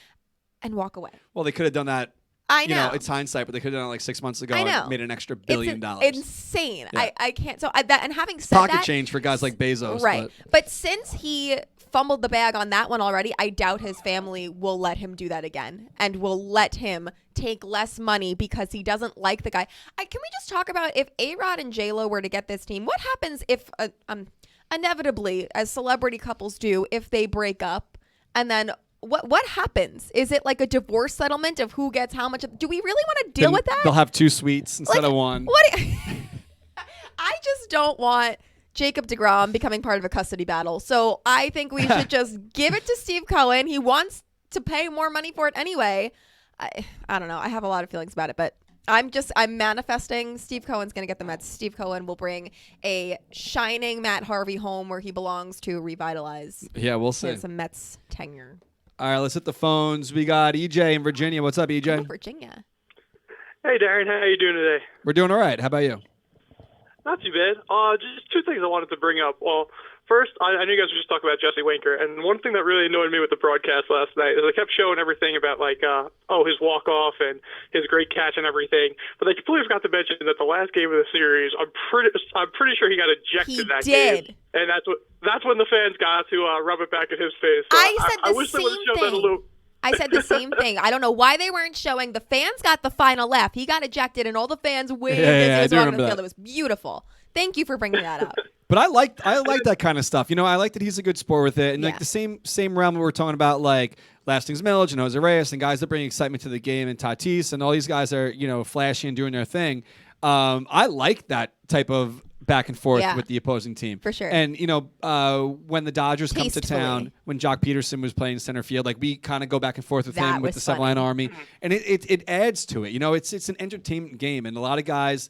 and walk away. Well, they could have done that. I know. It's hindsight, but they could have done it 6 months ago I know. and made an extra $1 billion. Insane. Yeah. I can't. So and having said pocket that, change for guys like Bezos, right? But since he fumbled the bag on that one already, I doubt his family will let him do that again and will let him take less money because he doesn't like the guy. Can we just talk about if A-Rod and J-Lo were to get this team, what happens if inevitably, as celebrity couples do, if they break up and then what happens? Is it like a divorce settlement of who gets how much? Do we really want to deal with that? They'll have 2 suites instead of one. I just don't want Jacob deGrom becoming part of a custody battle. So I think we should just give it to Steve Cohen. He wants to pay more money for it anyway. I don't know. I have a lot of feelings about it, but I'm manifesting Steve Cohen's going to get the Mets. Steve Cohen will bring a shining Matt Harvey home where he belongs to revitalize we'll see. his Mets tenure. All right, let's hit the phones. We got EJ in Virginia. What's up, EJ? Oh, Virginia. Hey, Darren. How you doing today? We're doing all right. How about you? Not too bad. Just 2 things I wanted to bring up. Well, first, I know you guys were just talking about Jesse Winker, and one thing that really annoyed me with the broadcast last night is they kept showing everything about his walk-off and his great catch and everything, but they completely forgot to mention that the last game of the series, I'm pretty sure he got ejected that game, and that's when the fans got to rub it back in his face. So I wish they would have shown that a little. I said the same thing. I don't know why they weren't showing. The fans got the final laugh. He got ejected, and all the fans waved as he was walking the field. It was beautiful. Thank you for bringing that up. But I like that kind of stuff. I like that he's a good sport with it. And the same realm we were talking about, like Lastings Milledge and Jose Reyes and guys that bring excitement to the game and Tatis and all these guys are, flashy and doing their thing. I like that type of back and forth with the opposing team. For sure. And, when the Dodgers come to town, when Jock Peterson was playing center field, we kind of go back and forth with him with the Seven Line Army. And it adds to it. It's an entertainment game. And a lot of guys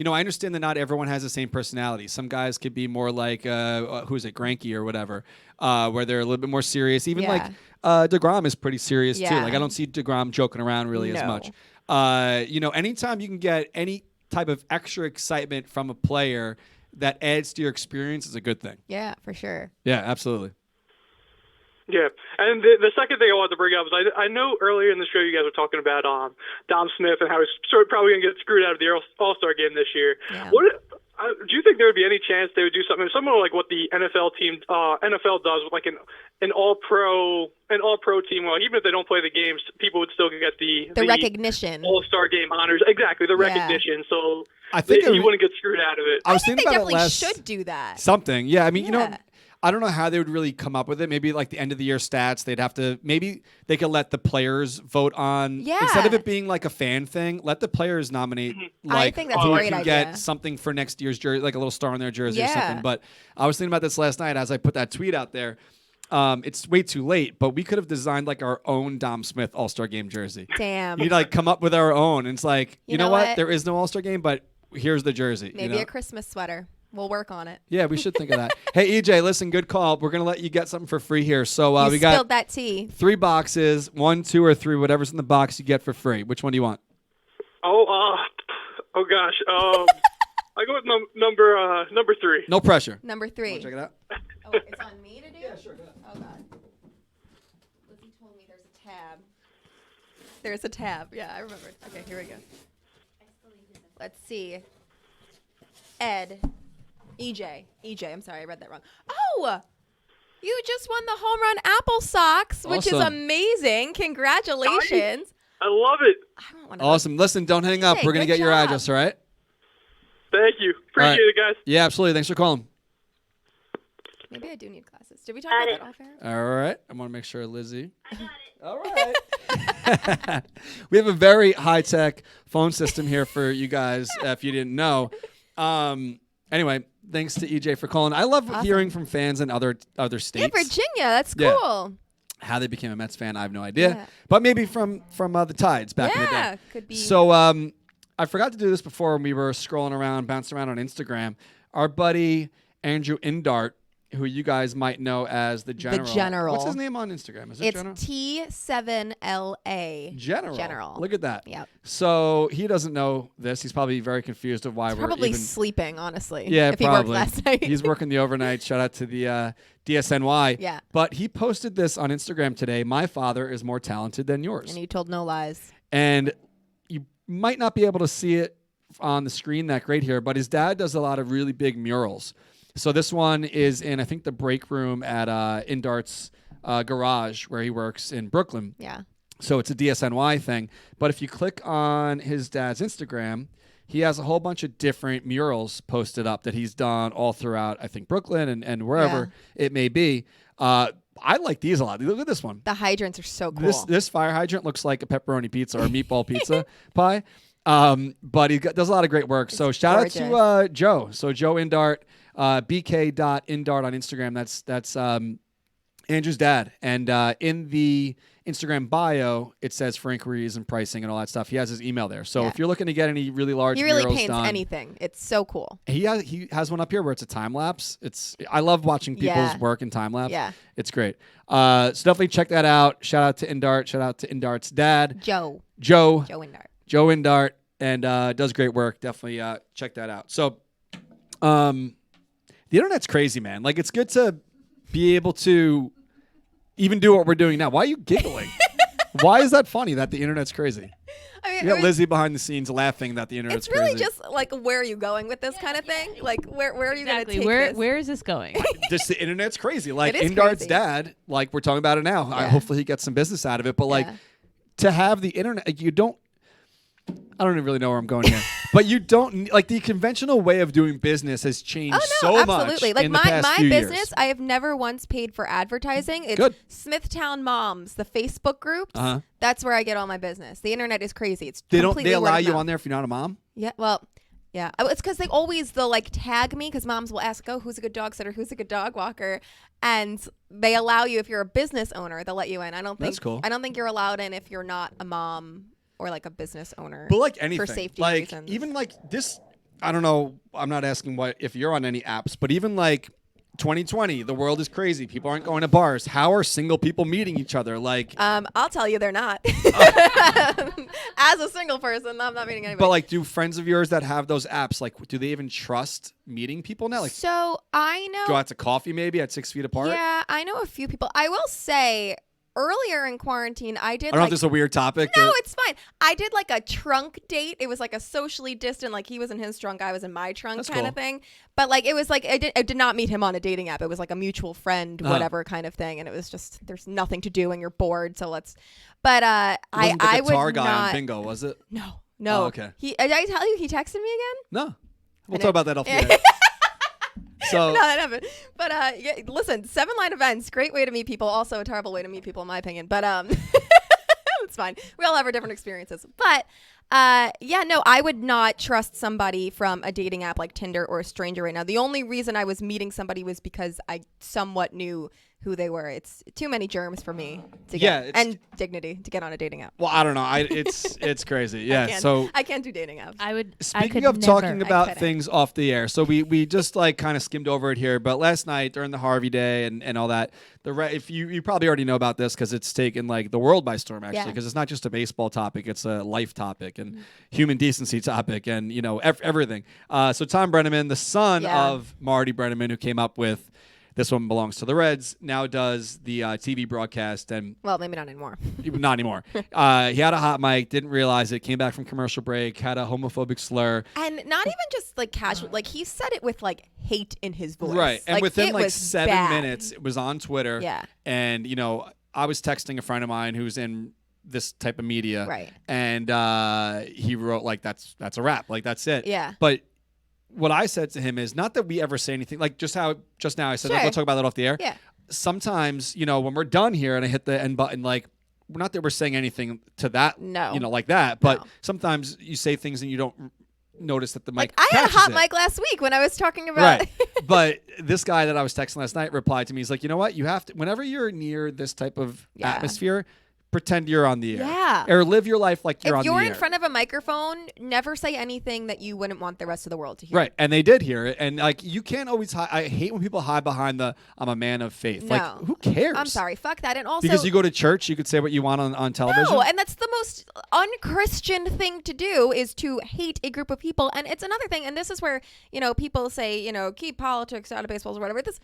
I understand that not everyone has the same personality. Some guys could be more like, who's it, Granky or whatever, where they're a little bit more serious. Even like DeGrom is pretty serious too. Like I don't see DeGrom joking around really as much. Anytime you can get any type of extra excitement from a player that adds to your experience is a good thing. Yeah, for sure. Yeah, absolutely. Yeah, and the second thing I wanted to bring up is I know earlier in the show you guys were talking about Dom Smith and how he's probably going to get screwed out of the All-Star game this year. Yeah. Do you think there would be any chance they would do something similar like what the NFL does with like an all-pro team? Well, even if they don't play the games, people would still get the recognition, All-Star game honors. Exactly, the recognition. So I think he wouldn't get screwed out of it. I was thinking about they definitely should do that. Something, yeah. I mean, I don't know how they would really come up with it. Maybe like the end of the year stats, they'd have to, maybe they could let the players vote on, instead of it being like a fan thing, let the players nominate I think that's a who great can idea. get something for next year's jersey, like a little star on their jersey or something. But I was thinking about this last night as I put that tweet out there. It's way too late, but we could have designed like our own Dom Smith All-Star Game jersey. Damn. You'd like come up with our own. And it's like, you know what? There is no All-Star Game, but here's the jersey. Maybe a Christmas sweater. We'll work on it. Yeah, we should think of that. Hey, EJ, listen, good call. We're going to let you get something for free here. So we got spilled that tea. 3 boxes, 1, 2, or 3, whatever's in the box you get for free. Which one do you want? Oh gosh. I go with number 3. No pressure. Number 3. Check it out. Oh, it's on me to do? Yeah, sure. Go ahead. Oh, God. Lizzie told me there's a tab. There's a tab. Yeah, I remembered. Okay, here we go. Let's see. EJ, I'm sorry, I read that wrong. Oh, you just won the home run Apple Socks, which is amazing. Congratulations. I love it. I want one of Awesome. Listen, don't hang up. We're going to get your address, all right? Thank you. Appreciate it, guys. Yeah, absolutely. Thanks for calling. Maybe I do need glasses. Did we talk about that off air? All right. I want to make sure, Lizzie. All right. We have a very high-tech phone system here for you guys, if you didn't know. Anyway, thanks to EJ for calling. I love hearing from fans in other states. Yeah, Virginia. That's cool. Yeah. How they became a Mets fan, I have no idea. Yeah. But maybe from the Tides back in the day. Yeah, could be. So I forgot to do this before when we were scrolling around, bouncing around on Instagram. Our buddy Andrew Indart, who you guys might know as the General. The General. What's his name on Instagram? Is it it's General? T7LA. General. Look at that. Yep. So he doesn't know this. He's probably very confused of why He's we're probably even sleeping, honestly. Yeah, if probably. He worked last night. He's working the overnight. Shout out to the DSNY. Yeah. But he posted this on Instagram today. My father is more talented than yours. And he told no lies. And you might not be able to see it on the screen that great here, but his dad does a lot of really big murals. So this one is in, I think, the break room at Indart's garage where he works in Brooklyn. Yeah. So it's a DSNY thing. But if you click on his dad's Instagram, he has a whole bunch of different murals posted up that he's done all throughout, I think, Brooklyn and wherever it may be. I like these a lot. Look at this one. The hydrants are so cool. This fire hydrant looks like a pepperoni pizza or a meatball pizza pie. But he does a lot of great work. So shout out to Joe. So Joe Indart. bk.indart on Instagram. That's Andrew's dad. And in the Instagram bio, it says for inquiries and pricing and all that stuff. He has his email there. So if you're looking to get any really large he really murals paints done, anything. It's so cool. He has one up here where it's a time lapse. I love watching people's work in time lapse. Yeah. It's great. So definitely check that out. Shout out to Indart. Shout out to Indart's dad. Joe Indart. Joe Indart. And does great work. Definitely check that out. So the internet's crazy, man. Like, it's good to be able to even do what we're doing now. Why are you giggling? Why is that funny that the internet's crazy? I mean, you got Lizzie behind the scenes laughing that the internet's crazy. It's really just like, where are you going with this kind of thing? Like, where are you going to take this? Where is this going? Just the internet's crazy. Like, Indart's crazy. Dad, like, we're talking about it now. Yeah. Hopefully he gets some business out of it. But, like, to have the internet, like, I don't even really know where I'm going here. But you don't, like, the conventional way of doing business has changed so much like in the past my few business, years. I have never once paid for advertising. It's Good. Smithtown Moms, the Facebook groups. Uh-huh. That's where I get all my business. The internet is crazy. It's They completely allow word of you mouth. on there if you're not a mom? Yeah, well, yeah. It's because they'll like tag me because moms will ask, oh, who's a good dog sitter? Who's a good dog walker? And they allow you if you're a business owner, they'll let you in. That's cool. I don't think you're allowed in if you're not a mom or like a business owner. But like anything, for safety like reasons. even like this, I don't know. I'm not asking if you're on any apps, but even like 2020, the world is crazy. People aren't going to bars. How are single people meeting each other? Like, I'll tell you, they're not. As a single person, I'm not meeting anybody. but like, do friends of yours that have those apps, like, do they even trust meeting people now? Like, so I know. go out to coffee maybe at 6 feet apart? Yeah, I know a few people. I will say, earlier in quarantine, I did. I don't know if this is a weird topic. No, it's fine. I did like a trunk date. It was like a socially distant, like he was in his trunk, I was in my trunk. That's kind of thing. But like it was like I did not meet him on a dating app. It was like a mutual friend, whatever kind of thing. And it was just there's nothing to do and you're bored, so let's. But I guitar would guy not. on bingo, was it? No. Oh, okay. Did I tell you he texted me again? No. We'll talk about that off the air. So no, that happened. But yeah, listen, 7-line events, great way to meet people. Also a terrible way to meet people, in my opinion. But it's fine. We all have our different experiences. But yeah, no, I would not trust somebody from a dating app like Tinder or a stranger right now. The only reason I was meeting somebody was because I somewhat knew who they were. It's too many germs for me to get, and dignity to get on a dating app. Well, I don't know. It's crazy. Yeah. I can't do dating apps. Speaking of talking about things off the air, so we just like kind of skimmed over it here. But last night during the Harvey day and all that, if you probably already know about this because it's taken like the world by storm actually, because it's not just a baseball topic, it's a life topic and human decency topic and everything. So Thom Brennaman, the son of Marty Brennaman, who came up with This One Belongs to the Reds, now does the TV broadcast. And well, maybe not anymore. Not anymore. He had a hot mic, didn't realize it, came back from commercial break, had a homophobic slur. And not even just like casual, like he said it with like hate in his voice. Right. And like, within like 7 bad. minutes, it was on Twitter. Yeah. And, I was texting a friend of mine who's in this type of media. Right. And he wrote like, that's a wrap. Like, that's it. Yeah. But what I said to him is not that we ever say anything, like just now I said, we'll talk about that off the air. Yeah. Sometimes, when we're done here and I hit the end button, like, not that we're saying anything to that, like that, but sometimes you say things and you don't notice that the mic I had a hot it. mic last week when I was talking about. Right. But this guy that I was texting last night replied to me. He's like, you know what? You have to, whenever you're near this type of atmosphere, pretend you're on the air. Yeah. Or live your life like you're on the air. If you're in front of a microphone, never say anything that you wouldn't want the rest of the world to hear. Right. And they did hear it. And like, you can't always hide. I hate when people hide behind I'm a man of faith. No. Like, who cares? I'm sorry. Fuck that. And also, because you go to church, you could say what you want on television. No, and that's the most unchristian thing to do is to hate a group of people. And it's another thing. And this is where, people say, keep politics out of baseballs or whatever. This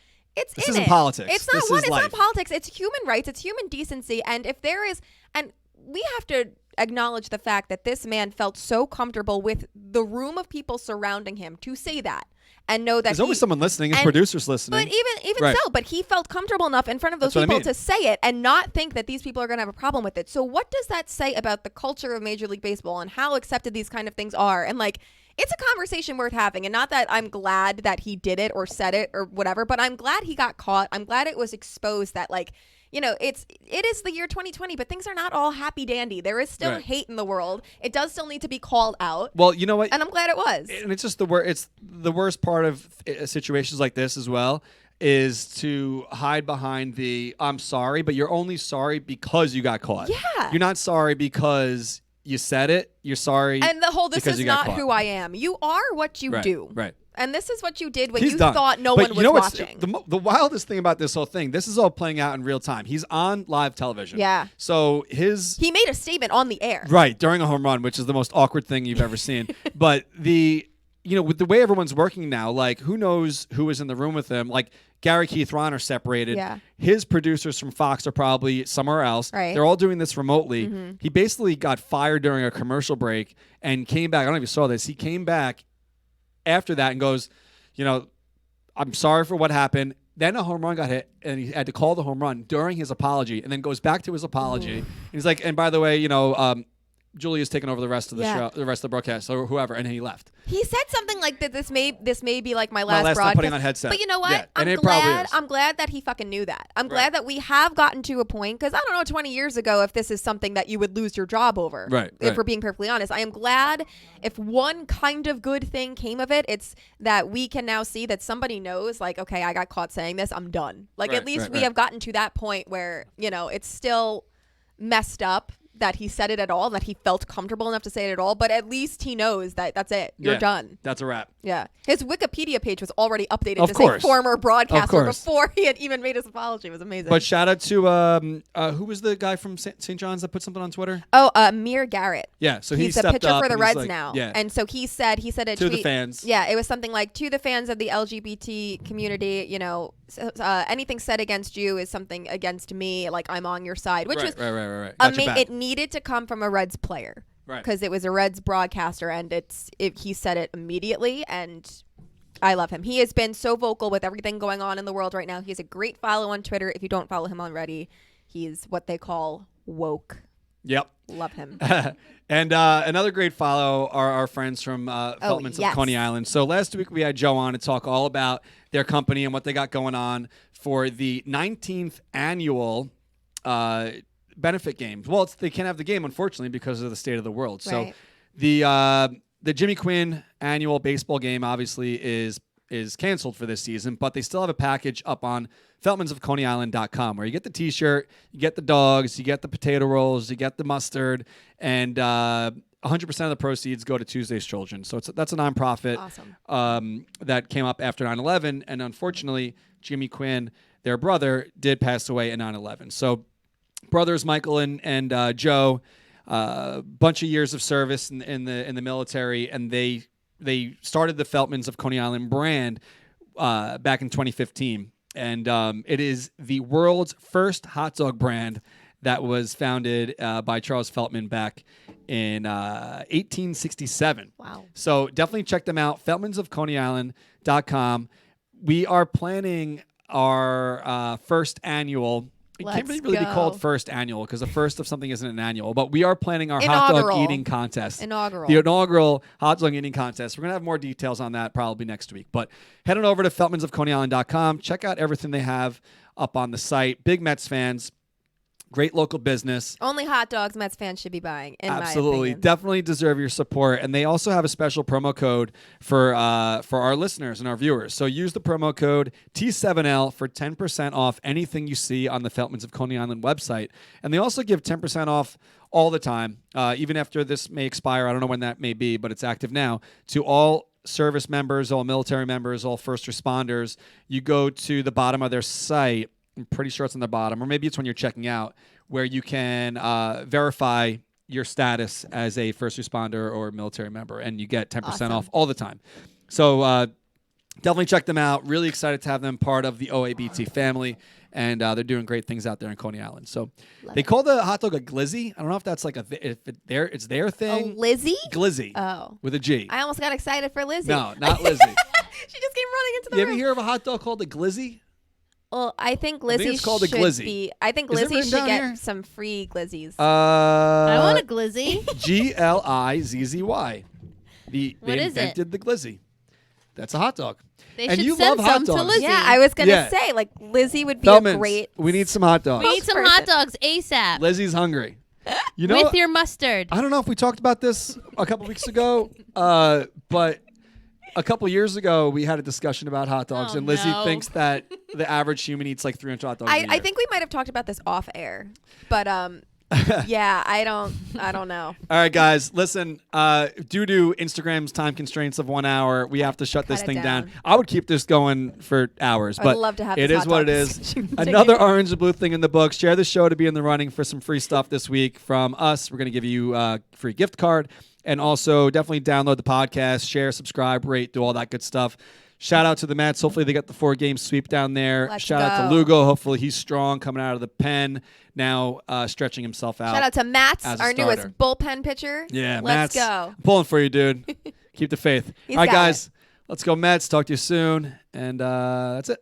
isn't politics. It's not It's not politics. It's human rights. It's human decency. And if there is, and we have to acknowledge the fact that this man felt so comfortable with the room of people surrounding him to say that and know that there's always someone listening and producers listening. But even so, but he felt comfortable enough in front of those people to say it and not think that these people are going to have a problem with it. So what does that say about the culture of Major League Baseball and how accepted these kind of things are? And like, it's a conversation worth having. And not that I'm glad that he did it or said it or whatever, but I'm glad he got caught. I'm glad it was exposed that like, it is the year 2020, but things are not all happy dandy. There is still hate in the world. It does still need to be called out. Well, you know what? And I'm glad it was. And it's just it's the worst part of situations like this as well is to hide behind I'm sorry, but you're only sorry because you got caught. Yeah. You're not sorry because you said it. You're sorry. And the whole this is not who I am. You are what you do. Right. And this is what you did when He's you done. thought no but one was watching. The wildest thing about this whole thing, this is all playing out in real time. He's on live television. Yeah. So he made a statement on the air. Right, during a home run, which is the most awkward thing you've ever seen. But with the way everyone's working now, like who knows who was in the room with him? Like Gary, Keith, Ron are separated. Yeah. His producers from Fox are probably somewhere else. Right. They're all doing this remotely. Mm-hmm. He basically got fired during a commercial break and came back. I don't know if you saw this. He came back after that and goes, I'm sorry for what happened. Then a home run got hit, and he had to call the home run during his apology, and then goes back to his apology. He's like, and by the way, Julia's taking over the rest of the show, the rest of the broadcast, or whoever, and he left. He said something like that. This may be like my last broadcast. Time putting on headset. But you know what? Yeah, I'm glad that he fucking knew that. I'm glad that we have gotten to a point, because I don't know 20 years ago if this is something that you would lose your job over. Right. If we're being perfectly honest, I am glad if one kind of good thing came of it, it's that we can now see that somebody knows, like, okay, I got caught saying this, I'm done. Like at least we have gotten to that point where it's still messed up that he said it at all, that he felt comfortable enough to say it at all, but at least he knows that that's it. You're done. That's a wrap. Yeah. His Wikipedia page was already updated Of to course. say former broadcaster course. before he had even made his apology. It was amazing. But shout out to who was the guy from St. John's that put something on Twitter? Mir Garrett. Yeah, so he's he a stepped pitcher up for the and he's Reds like, now. Yeah. And so he said a to tweet. the fans. Yeah, it was something like, to the fans of the LGBT community, you know, anything said against you is something against me. Like, I'm on your side, which was right. Gotcha back. it needed to come from a Reds player, Right. Because it was a Reds broadcaster, and he said it immediately, and I love him. He has been so vocal with everything going on in the world right now. He has a great follow on Twitter. If you don't follow him already, he's what they call woke. Yep. Love him. And another great follow are our friends from Feltman's of Coney Island. So last week we had Joe on to talk all about their company and what they got going on for the 19th annual benefit games. Well, they can't have the game, unfortunately, because of the state of the world. Right. So the Jimmy Quinn annual baseball game obviously is canceled for this season, but they still have a package up on feltmansofconeyisland.com where you get the T-shirt, you get the dogs, you get the potato rolls, you get the mustard, and 100% of the proceeds go to Tuesday's Children. So that's a nonprofit that came up after 9/11, and unfortunately, Jimmy Quinn, their brother, did pass away in 9/11. So brothers Michael and Joe, bunch of years of service in the military, and they started the Feltmans of Coney Island brand back in 2015. And it is the world's first hot dog brand that was founded by Charles Feltman back in 1867. Wow. So definitely check them out, feltmansofconeyisland.com. We are planning our first annual. It can't really be called first annual because the first of something isn't an annual, but we are planning our hot dog eating contest. The inaugural hot dog eating contest. We're going to have more details on that probably next week. But head on over to feltmansofconeyisland.com. Check out everything they have up on the site. Big Mets fans. Great local business. Only hot dogs Mets fans should be buying, in Absolutely. my opinion. Definitely deserve your support. And they also have a special promo code for our listeners and our viewers. So use the promo code T7L for 10% off anything you see on the Feltmans of Coney Island website. And they also give 10% off all the time, even after this may expire. I don't know when that may be, but it's active now, to all service members, all military members, all first responders. You go to the bottom of their site. I'm pretty sure it's on the bottom, or maybe it's when you're checking out, where you can verify your status as a first responder or military member, and you get 10% off all the time. So definitely check them out. Really excited to have them part of the OABT family, and they're doing great things out there in Coney Island. So they call the hot dog a glizzy. I don't know if that's like it's their thing. A Lizzie? Glizzy. Oh. With a G. I almost got excited for Lizzie. No, not Lizzie. She just came running into the You room. ever hear of a hot dog called a glizzy? Well, I think Lizzie it's called a should glizzy. be. I think Is it Lizzie written should down get here? some free glizzies. I want a glizzy. Glizzy. What They is it? invented the glizzy. That's a hot dog. They And should you send love hot some to dogs. Lizzie. yeah, I was gonna Yeah. say, like, Lizzie would be Feltmans, a great. we need some hot dogs. We need some person. hot dogs ASAP. Lizzie's hungry. You know, With your mustard. I don't know if we talked about this a couple weeks ago, but a couple years ago we had a discussion about hot dogs, Oh, and Lizzie no. thinks that the average human eats like 300 hot dogs a year. I think we might have talked about this off air, but yeah, I don't know. All right, guys, listen. Due to Instagram's time constraints of 1 hour, we have to shut this Cut it thing down. down. I would keep this going for hours, I but would love to have it this is hot what it dog is. discussion continue. Another orange and blue thing in the books. Share the show to be in the running for some free stuff this week from us. We're going to give you a free gift card, and also definitely download the podcast, share, subscribe, rate, do all that good stuff. Shout out to the Mets. Hopefully they get the 4-game sweep down there. Let's Shout out to go. Lugo. Hopefully he's strong coming out of the pen, now stretching himself out. Shout out to Matt, as a our starter. newest bullpen pitcher. Yeah, let's Matt's go. pulling for you, dude. Keep the faith. He's All right, got guys. Let's go, Mets. Talk to you soon. And that's it.